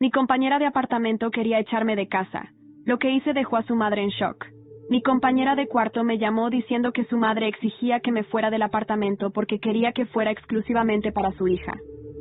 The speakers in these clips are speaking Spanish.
Mi compañera de apartamento quería echarme de casa. Lo que hice dejó a su madre en shock. Mi compañera de cuarto me llamó diciendo que su madre exigía que me fuera del apartamento porque quería que fuera exclusivamente para su hija.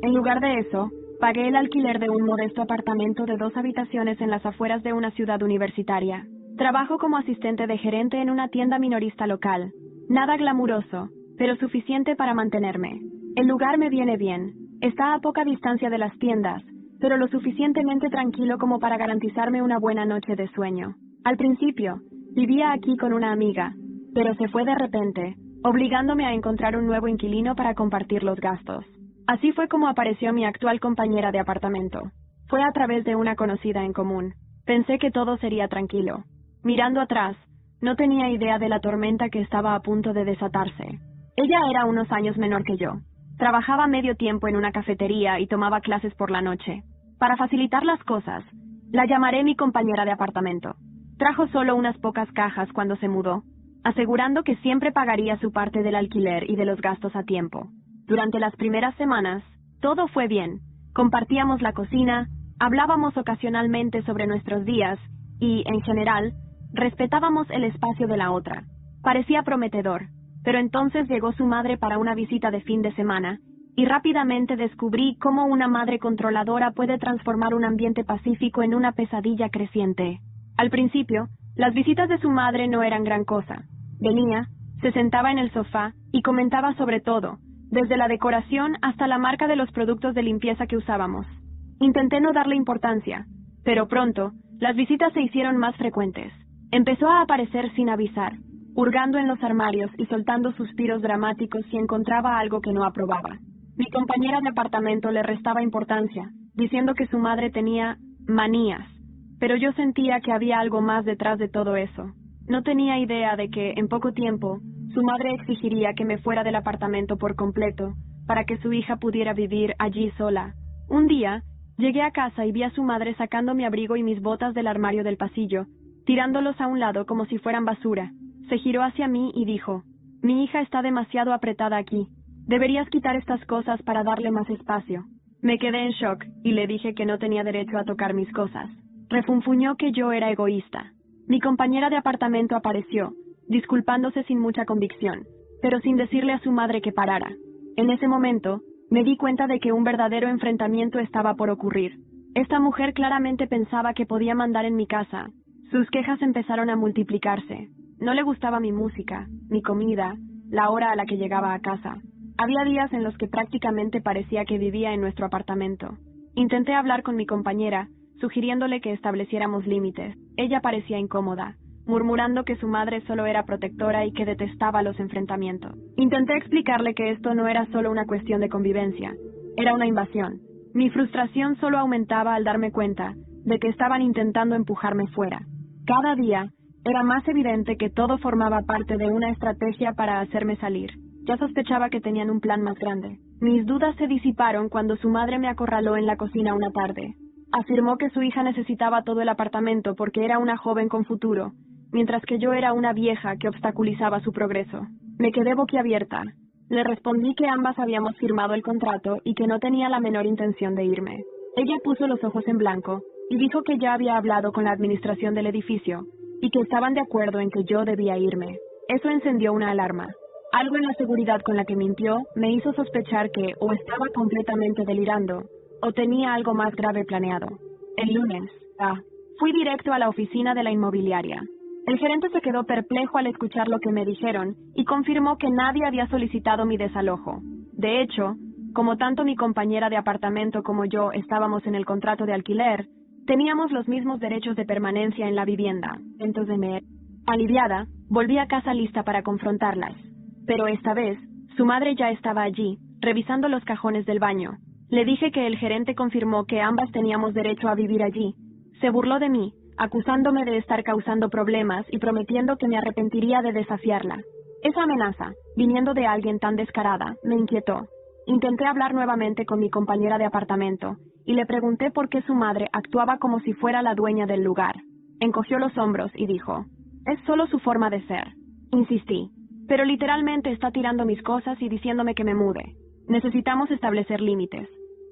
En lugar de eso, pagué el alquiler de un modesto apartamento de 2 habitaciones en las afueras de una ciudad universitaria. Trabajo como asistente de gerente en una tienda minorista local. Nada glamuroso, pero suficiente para mantenerme. El lugar me viene bien. Está a poca distancia de las tiendas, pero lo suficientemente tranquilo como para garantizarme una buena noche de sueño. Al principio, vivía aquí con una amiga, pero se fue de repente, obligándome a encontrar un nuevo inquilino para compartir los gastos. Así fue como apareció mi actual compañera de apartamento. Fue a través de una conocida en común. Pensé que todo sería tranquilo. Mirando atrás, no tenía idea de la tormenta que estaba a punto de desatarse. Ella era unos años menor que yo. Trabajaba medio tiempo en una cafetería y tomaba clases por la noche. Para facilitar las cosas, la llamaré mi compañera de apartamento. Trajo solo unas pocas cajas cuando se mudó, asegurando que siempre pagaría su parte del alquiler y de los gastos a tiempo. Durante las primeras semanas, todo fue bien. Compartíamos la cocina, hablábamos ocasionalmente sobre nuestros días y, en general, respetábamos el espacio de la otra. Parecía prometedor, pero entonces llegó su madre para una visita de fin de semana, y rápidamente descubrí cómo una madre controladora puede transformar un ambiente pacífico en una pesadilla creciente. Al principio, las visitas de su madre no eran gran cosa. Venía, se sentaba en el sofá y comentaba sobre todo, desde la decoración hasta la marca de los productos de limpieza que usábamos. Intenté no darle importancia, pero pronto, las visitas se hicieron más frecuentes. Empezó a aparecer sin avisar, hurgando en los armarios y soltando suspiros dramáticos si encontraba algo que no aprobaba. Mi compañera de apartamento le restaba importancia, diciendo que su madre tenía manías, pero yo sentía que había algo más detrás de todo eso. No tenía idea de que, en poco tiempo, su madre exigiría que me fuera del apartamento por completo, para que su hija pudiera vivir allí sola. Un día, llegué a casa y vi a su madre sacando mi abrigo y mis botas del armario del pasillo, tirándolos a un lado como si fueran basura. Se giró hacia mí y dijo: «Mi hija está demasiado apretada aquí. Deberías quitar estas cosas para darle más espacio». Me quedé en shock y le dije que no tenía derecho a tocar mis cosas. Refunfuñó que yo era egoísta. Mi compañera de apartamento apareció, disculpándose sin mucha convicción, pero sin decirle a su madre que parara. En ese momento, me di cuenta de que un verdadero enfrentamiento estaba por ocurrir. Esta mujer claramente pensaba que podía mandar en mi casa. Sus quejas empezaron a multiplicarse. No le gustaba mi música, mi comida, la hora a la que llegaba a casa. Había días en los que prácticamente parecía que vivía en nuestro apartamento. Intenté hablar con mi compañera, sugiriéndole que estableciéramos límites. Ella parecía incómoda, murmurando que su madre solo era protectora y que detestaba los enfrentamientos. Intenté explicarle que esto no era solo una cuestión de convivencia, era una invasión. Mi frustración solo aumentaba al darme cuenta de que estaban intentando empujarme fuera. Cada día era más evidente que todo formaba parte de una estrategia para hacerme salir. Ya sospechaba que tenían un plan más grande. Mis dudas se disiparon cuando su madre me acorraló en la cocina una tarde. Afirmó que su hija necesitaba todo el apartamento porque era una joven con futuro, mientras que yo era una vieja que obstaculizaba su progreso. Me quedé boquiabierta. Le respondí que ambas habíamos firmado el contrato y que no tenía la menor intención de irme. Ella puso los ojos en blanco y dijo que ya había hablado con la administración del edificio y que estaban de acuerdo en que yo debía irme. Eso encendió una alarma. Algo en la seguridad con la que mintió me hizo sospechar que o estaba completamente delirando o tenía algo más grave planeado. El lunes, fui directo a la oficina de la inmobiliaria. El gerente se quedó perplejo al escuchar lo que me dijeron y confirmó que nadie había solicitado mi desalojo. De hecho, como tanto mi compañera de apartamento como yo estábamos en el contrato de alquiler, teníamos los mismos derechos de permanencia en la vivienda. Entonces aliviada, volví a casa lista para confrontarlas. Pero esta vez, su madre ya estaba allí, revisando los cajones del baño. Le dije que el gerente confirmó que ambas teníamos derecho a vivir allí. Se burló de mí, acusándome de estar causando problemas y prometiendo que me arrepentiría de desafiarla. Esa amenaza, viniendo de alguien tan descarada, me inquietó. Intenté hablar nuevamente con mi compañera de apartamento y le pregunté por qué su madre actuaba como si fuera la dueña del lugar. Encogió los hombros y dijo: «Es solo su forma de ser». Insistí: «Pero literalmente está tirando mis cosas y diciéndome que me mude. Necesitamos establecer límites».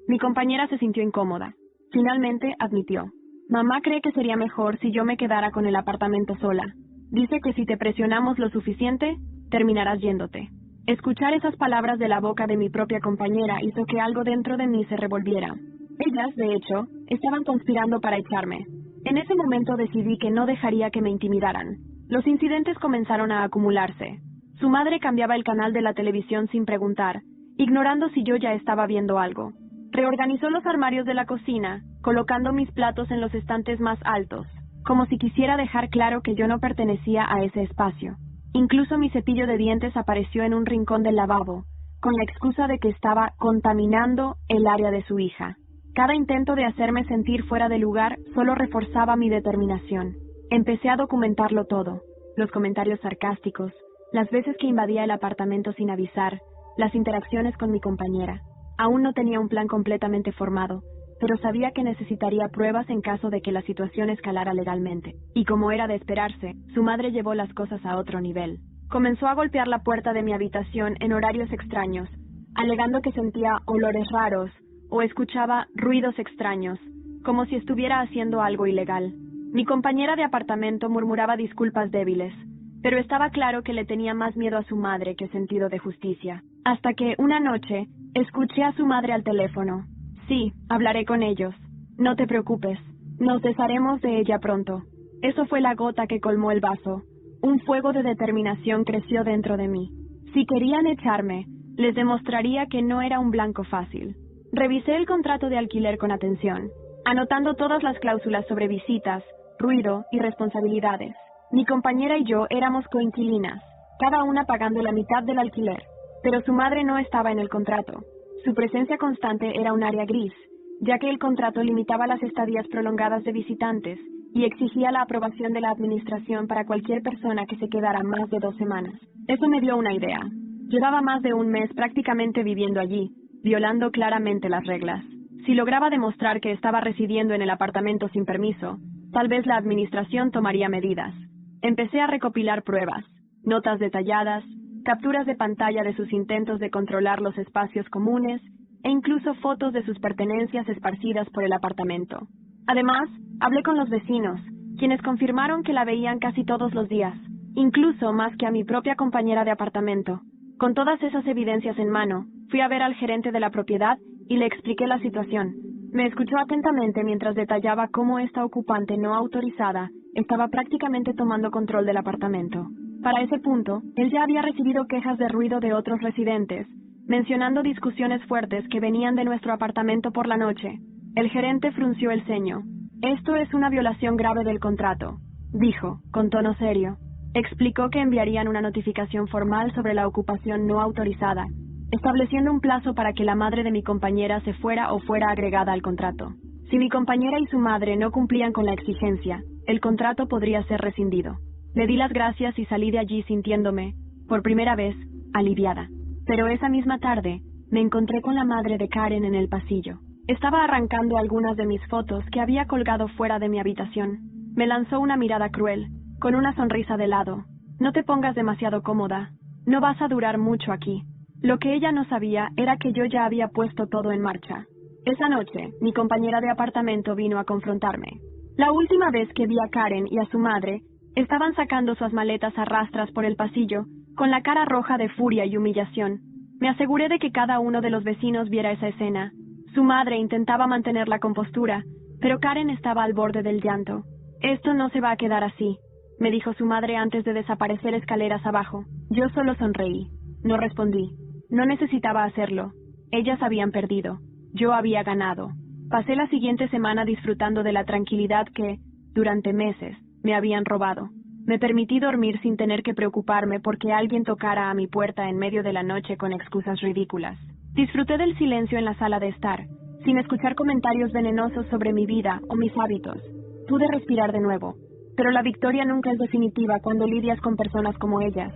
Mi compañera se sintió incómoda. Finalmente admitió. Mamá cree que sería mejor si yo me quedara con el apartamento sola. Dice que si te presionamos lo suficiente, terminarás yéndote. Escuchar esas palabras de la boca de mi propia compañera hizo que algo dentro de mí se revolviera. Ellas, de hecho, estaban conspirando para echarme. En ese momento decidí que no dejaría que me intimidaran. Los incidentes comenzaron a acumularse. Su madre cambiaba el canal de la televisión sin preguntar, ignorando si yo ya estaba viendo algo. Reorganizó los armarios de la cocina, colocando mis platos en los estantes más altos, como si quisiera dejar claro que yo no pertenecía a ese espacio. Incluso mi cepillo de dientes apareció en un rincón del lavabo, con la excusa de que estaba contaminando el área de su hija. Cada intento de hacerme sentir fuera de lugar solo reforzaba mi determinación. Empecé a documentarlo todo, los comentarios sarcásticos, las veces que invadía el apartamento sin avisar, las interacciones con mi compañera. Aún no tenía un plan completamente formado, pero sabía que necesitaría pruebas en caso de que la situación escalara legalmente. Y como era de esperarse, su madre llevó las cosas a otro nivel. Comenzó a golpear la puerta de mi habitación en horarios extraños, alegando que sentía olores raros o escuchaba ruidos extraños, como si estuviera haciendo algo ilegal. Mi compañera de apartamento murmuraba disculpas débiles, pero estaba claro que le tenía más miedo a su madre que sentido de justicia. Hasta que, una noche, escuché a su madre al teléfono. Sí, hablaré con ellos. No te preocupes. Nos desharemos de ella pronto. Eso fue la gota que colmó el vaso. Un fuego de determinación creció dentro de mí. Si querían echarme, les demostraría que no era un blanco fácil. Revisé el contrato de alquiler con atención, anotando todas las cláusulas sobre visitas, ruido y responsabilidades. Mi compañera y yo éramos coinquilinas, cada una pagando la mitad del alquiler, pero su madre no estaba en el contrato. Su presencia constante era un área gris, ya que el contrato limitaba las estadías prolongadas de visitantes y exigía la aprobación de la administración para cualquier persona que se quedara más de 2 semanas. Eso me dio una idea. Llevaba más de un mes prácticamente viviendo allí, violando claramente las reglas. Si lograba demostrar que estaba residiendo en el apartamento sin permiso, tal vez la administración tomaría medidas. Empecé a recopilar pruebas, notas detalladas, capturas de pantalla de sus intentos de controlar los espacios comunes e incluso fotos de sus pertenencias esparcidas por el apartamento. Además, hablé con los vecinos, quienes confirmaron que la veían casi todos los días, incluso más que a mi propia compañera de apartamento. Con todas esas evidencias en mano, fui a ver al gerente de la propiedad y le expliqué la situación. Me escuchó atentamente mientras detallaba cómo esta ocupante no autorizada estaba prácticamente tomando control del apartamento. Para ese punto, él ya había recibido quejas de ruido de otros residentes, mencionando discusiones fuertes que venían de nuestro apartamento por la noche. El gerente frunció el ceño. Esto es una violación grave del contrato, dijo, con tono serio. Explicó que enviarían una notificación formal sobre la ocupación no autorizada, estableciendo un plazo para que la madre de mi compañera se fuera o fuera agregada al contrato. Si mi compañera y su madre no cumplían con la exigencia, el contrato podría ser rescindido. Le di las gracias y salí de allí sintiéndome, por primera vez, aliviada. Pero esa misma tarde, me encontré con la madre de Karen en el pasillo. Estaba arrancando algunas de mis fotos que había colgado fuera de mi habitación. Me lanzó una mirada cruel, con una sonrisa de lado. No te pongas demasiado cómoda. No vas a durar mucho aquí. Lo que ella no sabía era que yo ya había puesto todo en marcha. Esa noche, mi compañera de apartamento vino a confrontarme. La última vez que vi a Karen y a su madre, estaban sacando sus maletas a rastras por el pasillo, con la cara roja de furia y humillación. Me aseguré de que cada uno de los vecinos viera esa escena. Su madre intentaba mantener la compostura, pero Karen estaba al borde del llanto. Esto no se va a quedar así, me dijo su madre antes de desaparecer escaleras abajo. Yo solo sonreí. No respondí. No necesitaba hacerlo. Ellas habían perdido. Yo había ganado. Pasé la siguiente semana disfrutando de la tranquilidad que, durante meses, me habían robado. Me permití dormir sin tener que preocuparme porque alguien tocara a mi puerta en medio de la noche con excusas ridículas. Disfruté del silencio en la sala de estar, sin escuchar comentarios venenosos sobre mi vida o mis hábitos. Pude respirar de nuevo. Pero la victoria nunca es definitiva cuando lidias con personas como ellas.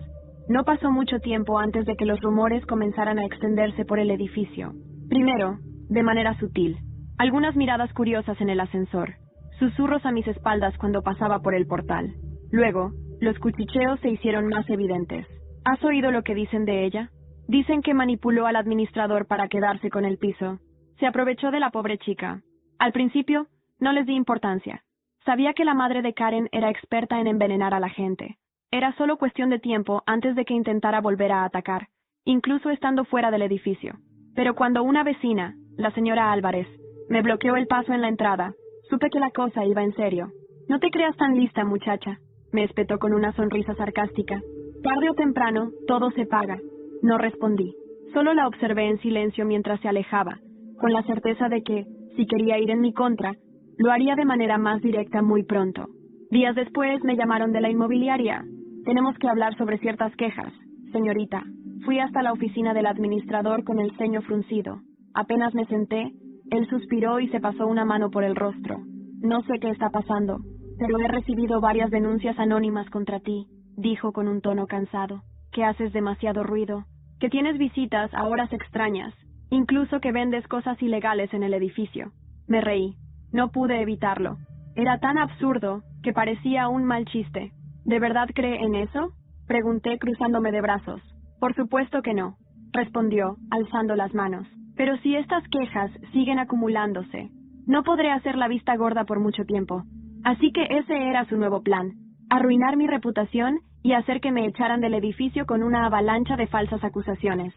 No pasó mucho tiempo antes de que los rumores comenzaran a extenderse por el edificio. Primero, de manera sutil. Algunas miradas curiosas en el ascensor. Susurros a mis espaldas cuando pasaba por el portal. Luego, los cuchicheos se hicieron más evidentes. ¿Has oído lo que dicen de ella? Dicen que manipuló al administrador para quedarse con el piso. Se aprovechó de la pobre chica. Al principio, no les di importancia. Sabía que la madre de Karen era experta en envenenar a la gente. Era solo cuestión de tiempo antes de que intentara volver a atacar, incluso estando fuera del edificio. Pero cuando una vecina, la señora Álvarez, me bloqueó el paso en la entrada, supe que la cosa iba en serio. No te creas tan lista, muchacha, me espetó con una sonrisa sarcástica. Tarde o temprano, todo se paga. No respondí. Solo la observé en silencio mientras se alejaba, con la certeza de que, si quería ir en mi contra, lo haría de manera más directa muy pronto. Días después me llamaron de la inmobiliaria. Tenemos que hablar sobre ciertas quejas, señorita. Fui hasta la oficina del administrador con el ceño fruncido. Apenas me senté, él suspiró y se pasó una mano por el rostro. No sé qué está pasando, pero he recibido varias denuncias anónimas contra ti, dijo con un tono cansado. Que haces demasiado ruido, que tienes visitas a horas extrañas, incluso que vendes cosas ilegales en el edificio. Me reí. No pude evitarlo. Era tan absurdo que parecía un mal chiste. ¿De verdad cree en eso?, pregunté cruzándome de brazos. Por supuesto que no, respondió, alzando las manos. Pero si estas quejas siguen acumulándose, no podré hacer la vista gorda por mucho tiempo. Así que ese era su nuevo plan: arruinar mi reputación y hacer que me echaran del edificio con una avalancha de falsas acusaciones.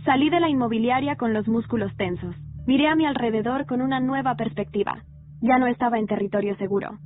Salí de la inmobiliaria con los músculos tensos. Miré a mi alrededor con una nueva perspectiva. Ya no estaba en territorio seguro.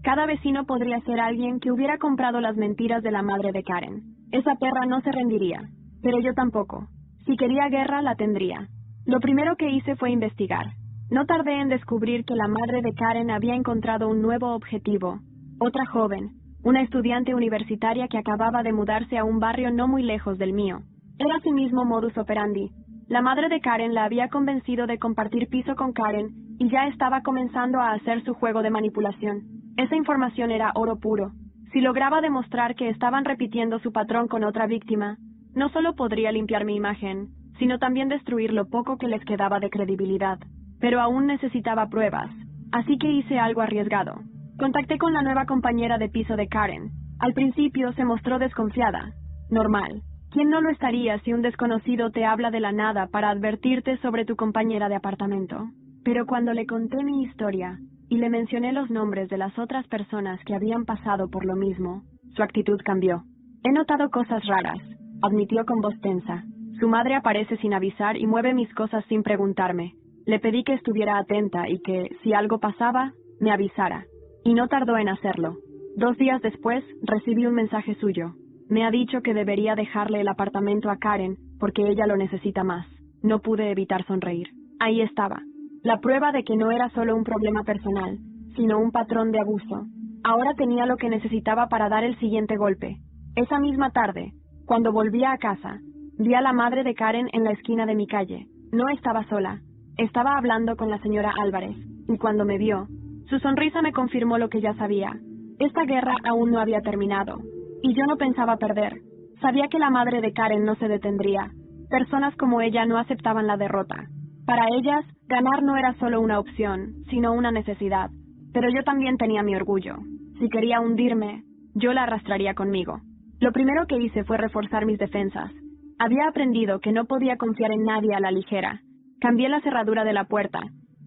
Cada vecino podría ser alguien que hubiera comprado las mentiras de la madre de Karen. Esa perra no se rendiría, pero yo tampoco. Si quería guerra, la tendría. Lo primero que hice fue investigar. No tardé en descubrir que la madre de Karen había encontrado un nuevo objetivo. Otra joven, una estudiante universitaria que acababa de mudarse a un barrio no muy lejos del mío. Era su mismo modus operandi. La madre de Karen la había convencido de compartir piso con Karen y ya estaba comenzando a hacer su juego de manipulación. Esa información era oro puro. Si lograba demostrar que estaban repitiendo su patrón con otra víctima, no solo podría limpiar mi imagen, sino también destruir lo poco que les quedaba de credibilidad. Pero aún necesitaba pruebas, así que hice algo arriesgado. Contacté con la nueva compañera de piso de Karen. Al principio se mostró desconfiada. Normal. ¿Quién no lo estaría si un desconocido te habla de la nada para advertirte sobre tu compañera de apartamento? Pero cuando le conté mi historia y le mencioné los nombres de las otras personas que habían pasado por lo mismo, su actitud cambió. He notado cosas raras, admitió con voz tensa. Su madre aparece sin avisar y mueve mis cosas sin preguntarme. Le pedí que estuviera atenta y que, si algo pasaba, me avisara. Y no tardó en hacerlo. 2 días después, recibí un mensaje suyo. Me ha dicho que debería dejarle el apartamento a Karen porque ella lo necesita más. No pude evitar sonreír. Ahí estaba. La prueba de que no era solo un problema personal, sino un patrón de abuso. Ahora tenía lo que necesitaba para dar el siguiente golpe. Esa misma tarde, cuando volvía a casa, vi a la madre de Karen en la esquina de mi calle. No estaba sola. Estaba hablando con la señora Álvarez, y cuando me vio, su sonrisa me confirmó lo que ya sabía. Esta guerra aún no había terminado, y yo no pensaba perder. Sabía que la madre de Karen no se detendría. Personas como ella no aceptaban la derrota. Para ellas, ganar no era solo una opción, sino una necesidad. Pero yo también tenía mi orgullo. Si quería hundirme, yo la arrastraría conmigo. Lo primero que hice fue reforzar mis defensas. Había aprendido que no podía confiar en nadie a la ligera. Cambié la cerradura de la puerta,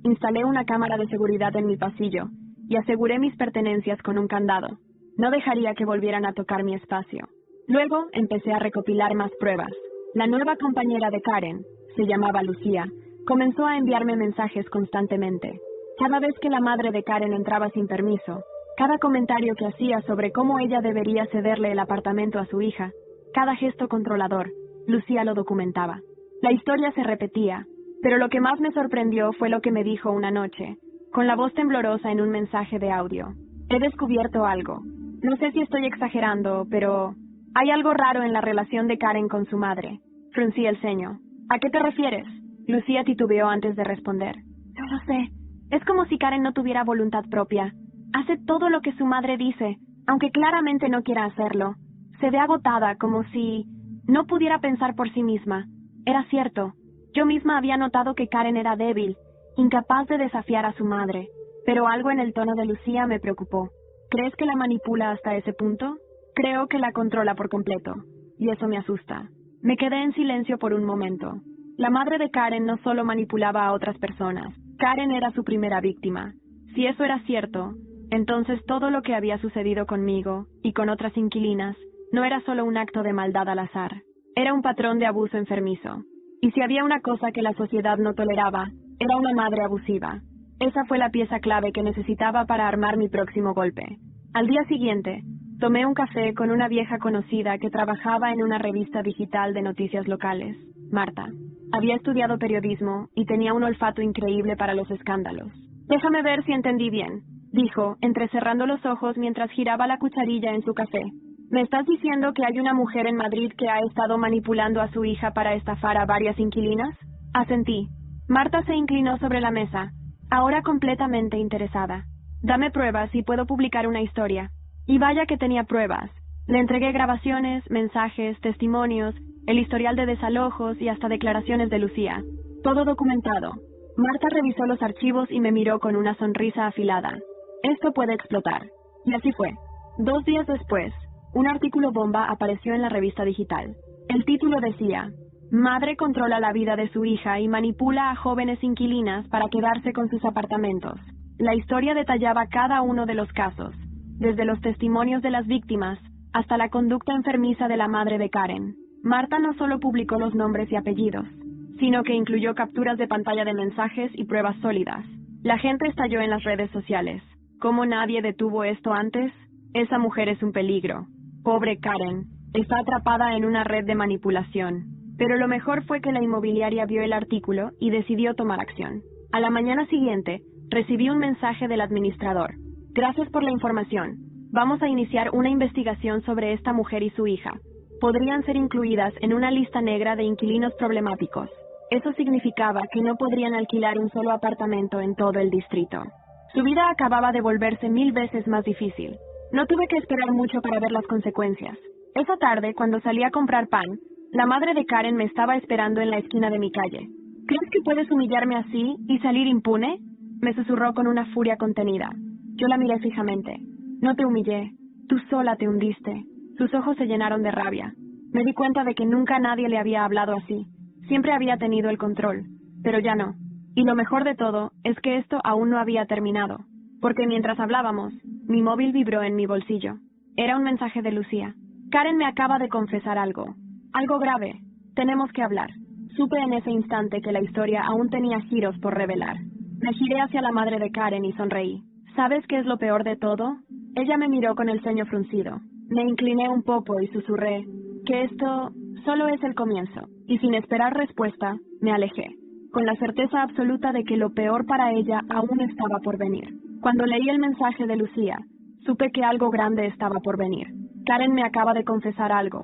instalé una cámara de seguridad en mi pasillo y aseguré mis pertenencias con un candado. No dejaría que volvieran a tocar mi espacio. Luego empecé a recopilar más pruebas. La nueva compañera de Karen, se llamaba Lucía, comenzó a enviarme mensajes constantemente. Cada vez que la madre de Karen entraba sin permiso, cada comentario que hacía sobre cómo ella debería cederle el apartamento a su hija, cada gesto controlador, Lucía lo documentaba. La historia se repetía, pero lo que más me sorprendió fue lo que me dijo una noche, con la voz temblorosa en un mensaje de audio. He descubierto algo. No sé si estoy exagerando, pero hay algo raro en la relación de Karen con su madre. Fruncí el ceño. ¿A qué te refieres? Lucía titubeó antes de responder. No lo sé. Es como si Karen no tuviera voluntad propia. Hace todo lo que su madre dice, aunque claramente no quiera hacerlo. Se ve agotada, como si no pudiera pensar por sí misma. Era cierto. Yo misma había notado que Karen era débil, incapaz de desafiar a su madre, pero algo en el tono de Lucía me preocupó. ¿Crees que la manipula hasta ese punto? Creo que la controla por completo, y eso me asusta. Me quedé en silencio por un momento. La madre de Karen no solo manipulaba a otras personas, Karen era su primera víctima. Si eso era cierto, entonces todo lo que había sucedido conmigo y con otras inquilinas no era solo un acto de maldad al azar. Era un patrón de abuso enfermizo. Y si había una cosa que la sociedad no toleraba, era una madre abusiva. Esa fue la pieza clave que necesitaba para armar mi próximo golpe. Al día siguiente, tomé un café con una vieja conocida que trabajaba en una revista digital de noticias locales, Marta. Había estudiado periodismo y tenía un olfato increíble para los escándalos. Déjame ver si entendí bien, dijo, entrecerrando los ojos mientras giraba la cucharilla en su café. ¿Me estás diciendo que hay una mujer en Madrid que ha estado manipulando a su hija para estafar a varias inquilinas? Asentí. Marta se inclinó sobre la mesa, ahora completamente interesada. Dame pruebas y puedo publicar una historia. Y vaya que tenía pruebas. Le entregué grabaciones, mensajes, testimonios, el historial de desalojos y hasta declaraciones de Lucía. Todo documentado. Marta revisó los archivos y me miró con una sonrisa afilada. Esto puede explotar. Y así fue. 2 días después, un artículo bomba apareció en la revista digital. El título decía: Madre controla la vida de su hija y manipula a jóvenes inquilinas para quedarse con sus apartamentos. La historia detallaba cada uno de los casos, desde los testimonios de las víctimas hasta la conducta enfermiza de la madre de Karen. Marta no solo publicó los nombres y apellidos, sino que incluyó capturas de pantalla de mensajes y pruebas sólidas. La gente estalló en las redes sociales. ¿Cómo nadie detuvo esto antes? Esa mujer es un peligro. Pobre Karen, está atrapada en una red de manipulación. Pero lo mejor fue que la inmobiliaria vio el artículo y decidió tomar acción. A la mañana siguiente, recibí un mensaje del administrador. Gracias por la información. Vamos a iniciar una investigación sobre esta mujer y su hija. Podrían ser incluidas en una lista negra de inquilinos problemáticos. Eso significaba que no podrían alquilar un solo apartamento en todo el distrito. Su vida acababa de volverse 1000 veces más difícil. No tuve que esperar mucho para ver las consecuencias. Esa tarde, cuando salí a comprar pan, la madre de Karen me estaba esperando en la esquina de mi calle. ¿Crees que puedes humillarme así y salir impune?, me susurró con una furia contenida. Yo la miré fijamente. No te humillé. Tú sola te hundiste. Sus ojos se llenaron de rabia. Me di cuenta de que nunca nadie le había hablado así. Siempre había tenido el control, pero ya no. Y lo mejor de todo es que esto aún no había terminado, porque mientras hablábamos, mi móvil vibró en mi bolsillo. Era un mensaje de Lucía. Karen me acaba de confesar algo. Algo grave. Tenemos que hablar. Supe en ese instante que la historia aún tenía giros por revelar. Me giré hacia la madre de Karen y sonreí. ¿Sabes qué es lo peor de todo? Ella me miró con el ceño fruncido. Me incliné un poco y susurré que esto solo es el comienzo. Y sin esperar respuesta, me alejé, con la certeza absoluta de que lo peor para ella aún estaba por venir. Cuando leí el mensaje de Lucía, supe que algo grande estaba por venir. Karen me acaba de confesar algo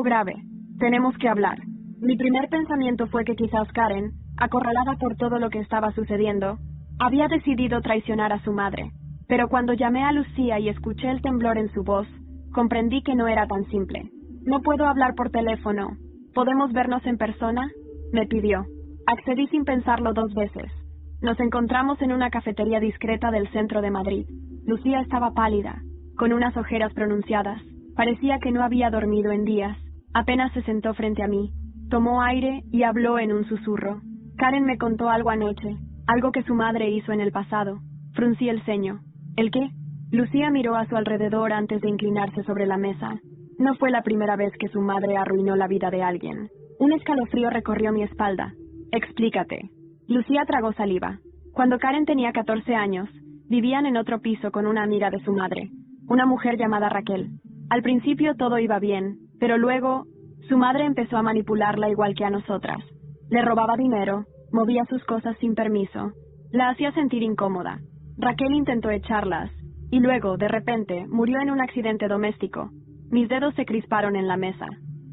grave. Tenemos que hablar. Mi primer pensamiento fue que quizás Karen, acorralada por todo lo que estaba sucediendo, había decidido traicionar a su madre. Pero cuando llamé a Lucía y escuché el temblor en su voz, comprendí que no era tan simple. No puedo hablar por teléfono. ¿Podemos vernos en persona?, me pidió. Accedí sin pensarlo 2 veces. Nos encontramos en una cafetería discreta del centro de Madrid. Lucía estaba pálida, con unas ojeras pronunciadas. Parecía que no había dormido en días. Apenas se sentó frente a mí. Tomó aire y habló en un susurro. Karen me contó algo anoche, algo que su madre hizo en el pasado. Fruncí el ceño. ¿El qué? Lucía miró a su alrededor antes de inclinarse sobre la mesa. No fue la primera vez que su madre arruinó la vida de alguien. Un escalofrío recorrió mi espalda. Explícate. Lucía tragó saliva. Cuando Karen tenía 14 años, vivían en otro piso con una amiga de su madre, una mujer llamada Raquel. Al principio todo iba bien, pero luego su madre empezó a manipularla igual que a nosotras. Le robaba dinero, movía sus cosas sin permiso, la hacía sentir incómoda. Raquel intentó echarlas, y luego, de repente, murió en un accidente doméstico. Mis dedos se crisparon en la mesa.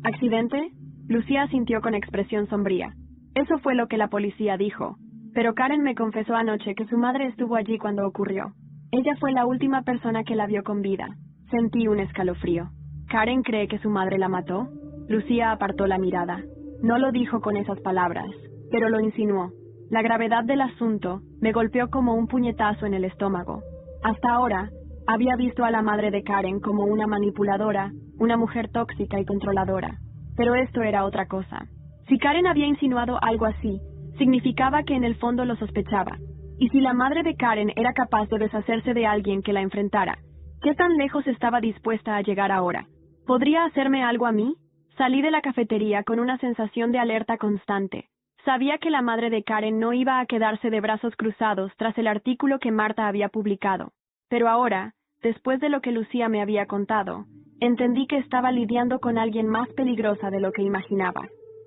¿Accidente? Lucía asintió con expresión sombría. Eso fue lo que la policía dijo. Pero Karen me confesó anoche que su madre estuvo allí cuando ocurrió. Ella fue la última persona que la vio con vida. Sentí un escalofrío. ¿Karen cree que su madre la mató? Lucía apartó la mirada. No lo dijo con esas palabras, pero lo insinuó. La gravedad del asunto me golpeó como un puñetazo en el estómago. Hasta ahora, había visto a la madre de Karen como una manipuladora, una mujer tóxica y controladora. Pero esto era otra cosa. Si Karen había insinuado algo así, significaba que en el fondo lo sospechaba. Y si la madre de Karen era capaz de deshacerse de alguien que la enfrentara, ¿qué tan lejos estaba dispuesta a llegar ahora? ¿Podría hacerme algo a mí? Salí de la cafetería con una sensación de alerta constante. Sabía que la madre de Karen no iba a quedarse de brazos cruzados tras el artículo que Marta había publicado. Pero ahora, después de lo que Lucía me había contado, entendí que estaba lidiando con alguien más peligrosa de lo que imaginaba.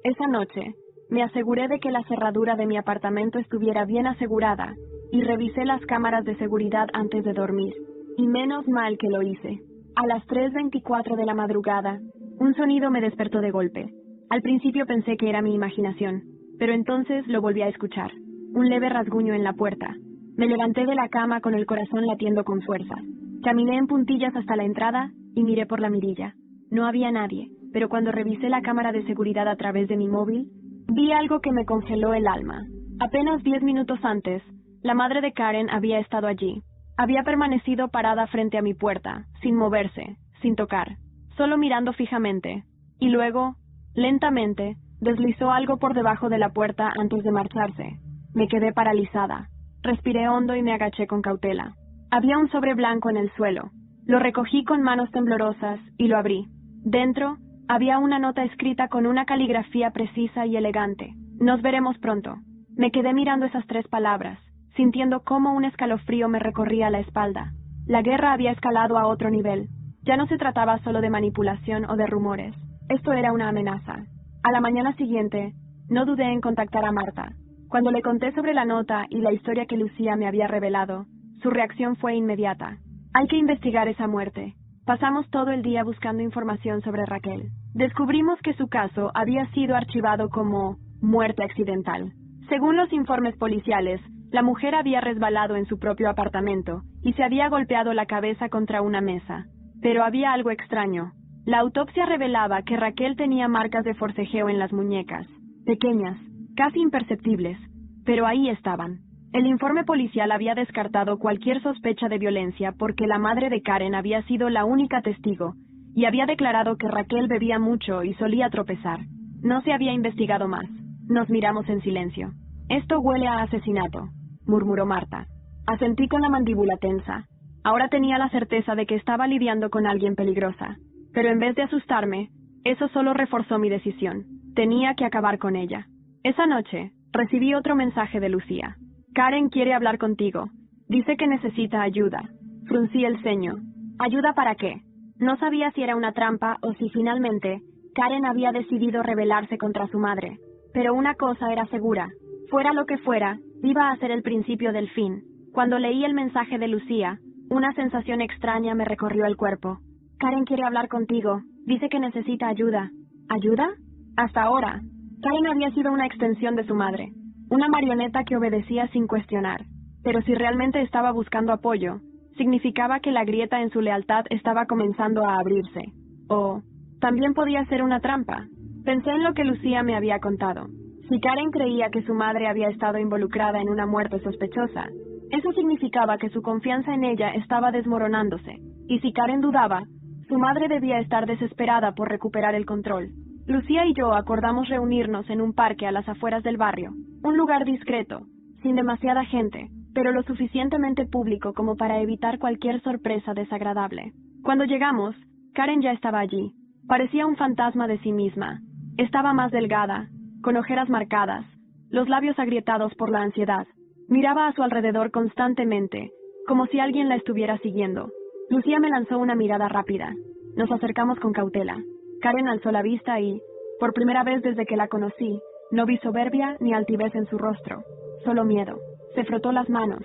Esa noche, me aseguré de que la cerradura de mi apartamento estuviera bien asegurada y revisé las cámaras de seguridad antes de dormir. Y menos mal que lo hice. A las 3:24 de la madrugada, un sonido me despertó de golpe. Al principio pensé que era mi imaginación, pero entonces lo volví a escuchar. Un leve rasguño en la puerta. Me levanté de la cama con el corazón latiendo con fuerza. Caminé en puntillas hasta la entrada y miré por la mirilla. No había nadie, pero cuando revisé la cámara de seguridad a través de mi móvil, vi algo que me congeló el alma. Apenas 10 minutos antes, la madre de Karen había estado allí. Había permanecido parada frente a mi puerta, sin moverse, sin tocar, solo mirando fijamente. Y luego, lentamente, deslizó algo por debajo de la puerta antes de marcharse. Me quedé paralizada. Respiré hondo y me agaché con cautela. Había un sobre blanco en el suelo. Lo recogí con manos temblorosas y lo abrí. Dentro, había una nota escrita con una caligrafía precisa y elegante. Nos veremos pronto. Me quedé mirando esas 3 palabras, sintiendo cómo un escalofrío me recorría la espalda. La guerra había escalado a otro nivel. Ya no se trataba solo de manipulación o de rumores. Esto era una amenaza. A la mañana siguiente, no dudé en contactar a Marta. Cuando le conté sobre la nota y la historia que Lucía me había revelado, su reacción fue inmediata. Hay que investigar esa muerte. Pasamos todo el día buscando información sobre Raquel. Descubrimos que su caso había sido archivado como muerte accidental. Según los informes policiales, la mujer había resbalado en su propio apartamento y se había golpeado la cabeza contra una mesa. Pero había algo extraño. La autopsia revelaba que Raquel tenía marcas de forcejeo en las muñecas, pequeñas, casi imperceptibles, pero ahí estaban. El informe policial había descartado cualquier sospecha de violencia porque la madre de Karen había sido la única testigo y había declarado que Raquel bebía mucho y solía tropezar. No se había investigado más. Nos miramos en silencio. Esto huele a asesinato, murmuró Marta. Asentí con la mandíbula tensa. Ahora tenía la certeza de que estaba lidiando con alguien peligrosa. Pero en vez de asustarme, eso solo reforzó mi decisión. Tenía que acabar con ella. Esa noche, recibí otro mensaje de Lucía. Karen quiere hablar contigo. Dice que necesita ayuda. Fruncí el ceño. ¿Ayuda para qué? No sabía si era una trampa o si finalmente Karen había decidido rebelarse contra su madre. Pero una cosa era segura. Fuera lo que fuera, iba a ser el principio del fin. Cuando leí el mensaje de Lucía, una sensación extraña me recorrió el cuerpo. Karen quiere hablar contigo. Dice que necesita ayuda. ¿Ayuda? Hasta ahora, Karen había sido una extensión de su madre. Una marioneta que obedecía sin cuestionar. Pero si realmente estaba buscando apoyo, significaba que la grieta en su lealtad estaba comenzando a abrirse. O también podía ser una trampa. Pensé en lo que Lucía me había contado. Si Karen creía que su madre había estado involucrada en una muerte sospechosa, eso significaba que su confianza en ella estaba desmoronándose. Y si Karen dudaba, su madre debía estar desesperada por recuperar el control. Lucía y yo acordamos reunirnos en un parque a las afueras del barrio, un lugar discreto, sin demasiada gente, pero lo suficientemente público como para evitar cualquier sorpresa desagradable. Cuando llegamos, Karen ya estaba allí. Parecía un fantasma de sí misma. Estaba más delgada, con ojeras marcadas, los labios agrietados por la ansiedad. Miraba a su alrededor constantemente, como si alguien la estuviera siguiendo. Lucía me lanzó una mirada rápida. Nos acercamos con cautela. Karen alzó la vista y, por primera vez desde que la conocí, no vi soberbia ni altivez en su rostro, solo miedo. Se frotó las manos,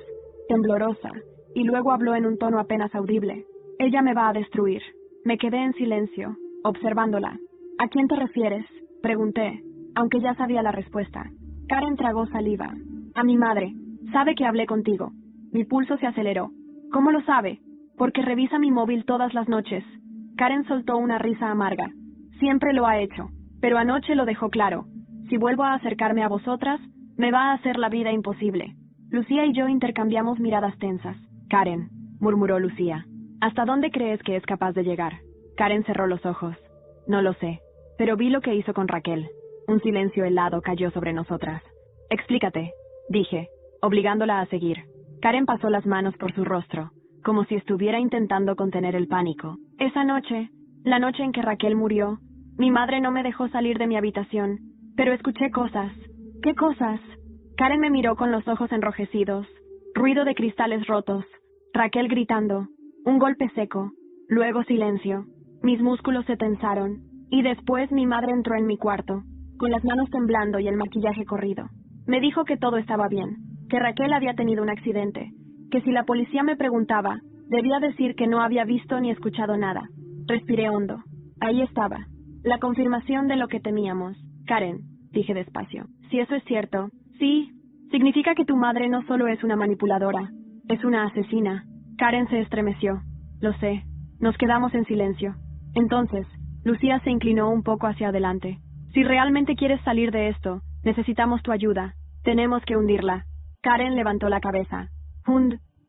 temblorosa, y luego habló en un tono apenas audible. Ella me va a destruir. Me quedé en silencio, observándola. ¿A quién te refieres?, pregunté, aunque ya sabía la respuesta. Karen tragó saliva. A mi madre. Sabe que hablé contigo. Mi pulso se aceleró. ¿Cómo lo sabe? Porque revisa mi móvil todas las noches. Karen soltó una risa amarga. Siempre lo ha hecho, pero anoche lo dejó claro. Si vuelvo a acercarme a vosotras, me va a hacer la vida imposible. Lucía y yo intercambiamos miradas tensas. Karen, murmuró Lucía, ¿hasta dónde crees que es capaz de llegar? Karen cerró los ojos. No lo sé, pero vi lo que hizo con Raquel. Un silencio helado cayó sobre nosotras. Explícate, dije, obligándola a seguir. Karen pasó las manos por su rostro, como si estuviera intentando contener el pánico. Esa noche, la noche en que Raquel murió, mi madre no me dejó salir de mi habitación, pero escuché cosas. ¿Qué cosas? Karen me miró con los ojos enrojecidos, ruido de cristales rotos, Raquel gritando, un golpe seco, luego silencio. Mis músculos se tensaron, y después mi madre entró en mi cuarto, con las manos temblando y el maquillaje corrido. Me dijo que todo estaba bien, que Raquel había tenido un accidente, que si la policía me preguntaba, debía decir que no había visto ni escuchado nada. Respiré hondo. Ahí estaba, la confirmación de lo que temíamos. Karen, dije despacio, si eso es cierto, sí, significa que tu madre no solo es una manipuladora, es una asesina. Karen se estremeció. Lo sé. Nos quedamos en silencio. Entonces, Lucía se inclinó un poco hacia adelante. Si realmente quieres salir de esto, necesitamos tu ayuda. Tenemos que hundirla. Karen levantó la cabeza.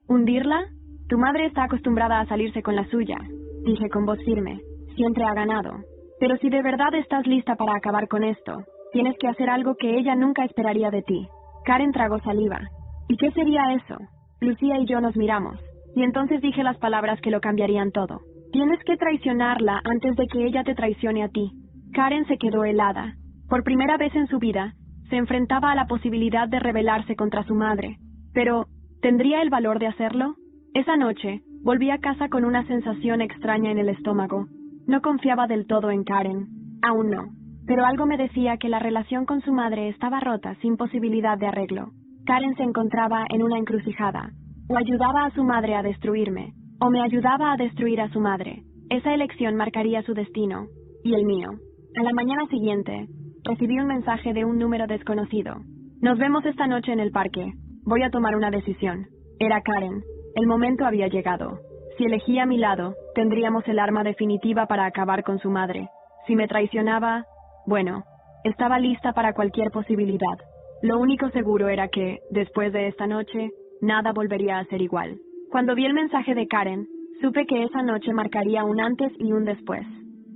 ¿Hundirla? Tu madre está acostumbrada a salirse con la suya, dije con voz firme. Siempre ha ganado. Pero si de verdad estás lista para acabar con esto, tienes que hacer algo que ella nunca esperaría de ti. Karen tragó saliva. ¿Y qué sería eso? Lucía y yo nos miramos, y entonces dije las palabras que lo cambiarían todo. Tienes que traicionarla antes de que ella te traicione a ti. Karen se quedó helada. Por primera vez en su vida, se enfrentaba a la posibilidad de rebelarse contra su madre. Pero, ¿tendría el valor de hacerlo? Esa noche, volví a casa con una sensación extraña en el estómago. No confiaba del todo en Karen. Aún no. Pero algo me decía que la relación con su madre estaba rota sin posibilidad de arreglo. Karen se encontraba en una encrucijada. O ayudaba a su madre a destruirme, o me ayudaba a destruir a su madre. Esa elección marcaría su destino, y el mío. A la mañana siguiente, recibí un mensaje de un número desconocido. Nos vemos esta noche en el parque. Voy a tomar una decisión. Era Karen. El momento había llegado. Si elegía mi lado, tendríamos el arma definitiva para acabar con su madre. Si me traicionaba, bueno, estaba lista para cualquier posibilidad. Lo único seguro era que, después de esta noche, nada volvería a ser igual. Cuando vi el mensaje de Karen, supe que esa noche marcaría un antes y un después.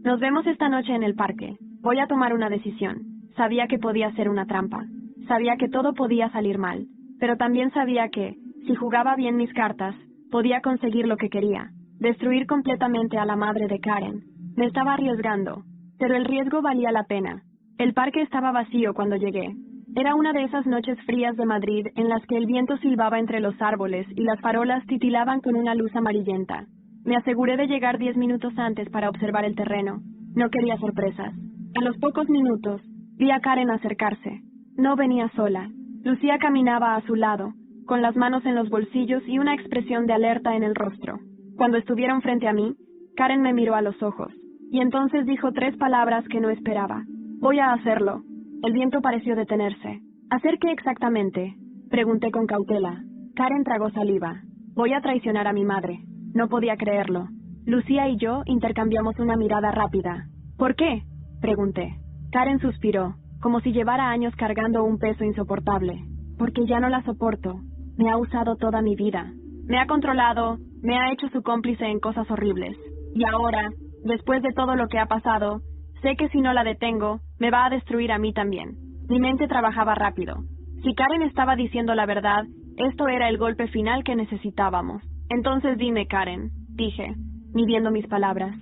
Nos vemos esta noche en el parque. Voy a tomar una decisión. Sabía que podía ser una trampa. Sabía que todo podía salir mal. Pero también sabía que, si jugaba bien mis cartas, podía conseguir lo que quería. Destruir completamente a la madre de Karen. Me estaba arriesgando, pero el riesgo valía la pena. El parque estaba vacío cuando llegué. Era una de esas noches frías de Madrid en las que el viento silbaba entre los árboles y las farolas titilaban con una luz amarillenta. Me aseguré de llegar 10 minutos antes para observar el terreno. No quería sorpresas. A los pocos minutos, vi a Karen acercarse. No venía sola. Lucía caminaba a su lado, con las manos en los bolsillos y una expresión de alerta en el rostro. Cuando estuvieron frente a mí, Karen me miró a los ojos, y entonces dijo 3 palabras que no esperaba. Voy a hacerlo. El viento pareció detenerse. ¿Hacer qué exactamente? Pregunté con cautela. Karen tragó saliva. Voy a traicionar a mi madre. No podía creerlo. Lucía y yo intercambiamos una mirada rápida. ¿Por qué? Pregunté. Karen suspiró, como si llevara años cargando un peso insoportable. Porque ya no la soporto. Me ha usado toda mi vida. Me ha controlado, me ha hecho su cómplice en cosas horribles. Y ahora, después de todo lo que ha pasado, sé que si no la detengo, me va a destruir a mí también. Mi mente trabajaba rápido. Si Karen estaba diciendo la verdad, esto era el golpe final que necesitábamos. Entonces dime, Karen, dije, midiendo mis palabras.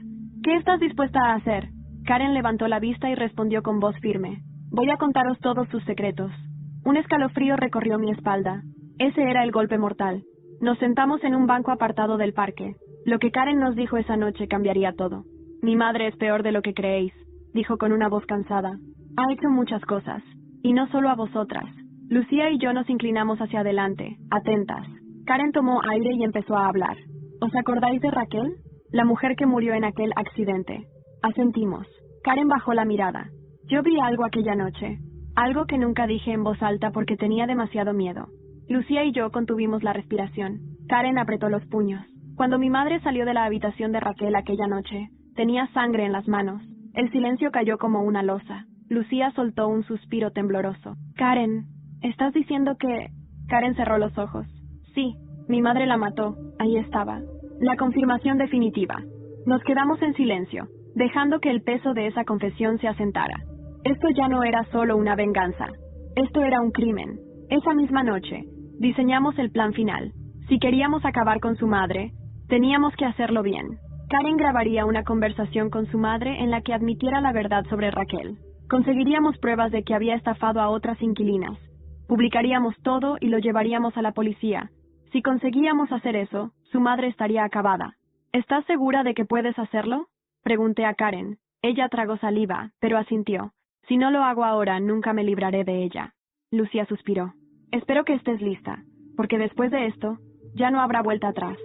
¿Qué estás dispuesta a hacer? Karen levantó la vista y respondió con voz firme. Voy a contaros todos sus secretos. Un escalofrío recorrió mi espalda. Ese era el golpe mortal. Nos sentamos en un banco apartado del parque. Lo que Karen nos dijo esa noche cambiaría todo. Mi madre es peor de lo que creéis, dijo con una voz cansada. Ha hecho muchas cosas, y no solo a vosotras. Lucía y yo nos inclinamos hacia adelante, atentas. Karen tomó aire y empezó a hablar. ¿Os acordáis de Raquel? La mujer que murió en aquel accidente. Asentimos. Karen bajó la mirada. Yo vi algo aquella noche. Algo que nunca dije en voz alta porque tenía demasiado miedo. Lucía y yo contuvimos la respiración. Karen apretó los puños. Cuando mi madre salió de la habitación de Raquel aquella noche, tenía sangre en las manos. El silencio cayó como una losa. Lucía soltó un suspiro tembloroso. Karen, ¿estás diciendo que...? Karen cerró los ojos. Sí, mi madre la mató. Ahí estaba. La confirmación definitiva. Nos quedamos en silencio, dejando que el peso de esa confesión se asentara. Esto ya no era solo una venganza. Esto era un crimen. Esa misma noche, diseñamos el plan final. Si queríamos acabar con su madre, teníamos que hacerlo bien. Karen grabaría una conversación con su madre en la que admitiera la verdad sobre Raquel. Conseguiríamos pruebas de que había estafado a otras inquilinas. Publicaríamos todo y lo llevaríamos a la policía. Si conseguíamos hacer eso, su madre estaría acabada. ¿Estás segura de que puedes hacerlo? Pregunté a Karen. Ella tragó saliva, pero asintió. Si no lo hago ahora, nunca me libraré de ella. Lucía suspiró. Espero que estés lista, porque después de esto, ya no habrá vuelta atrás.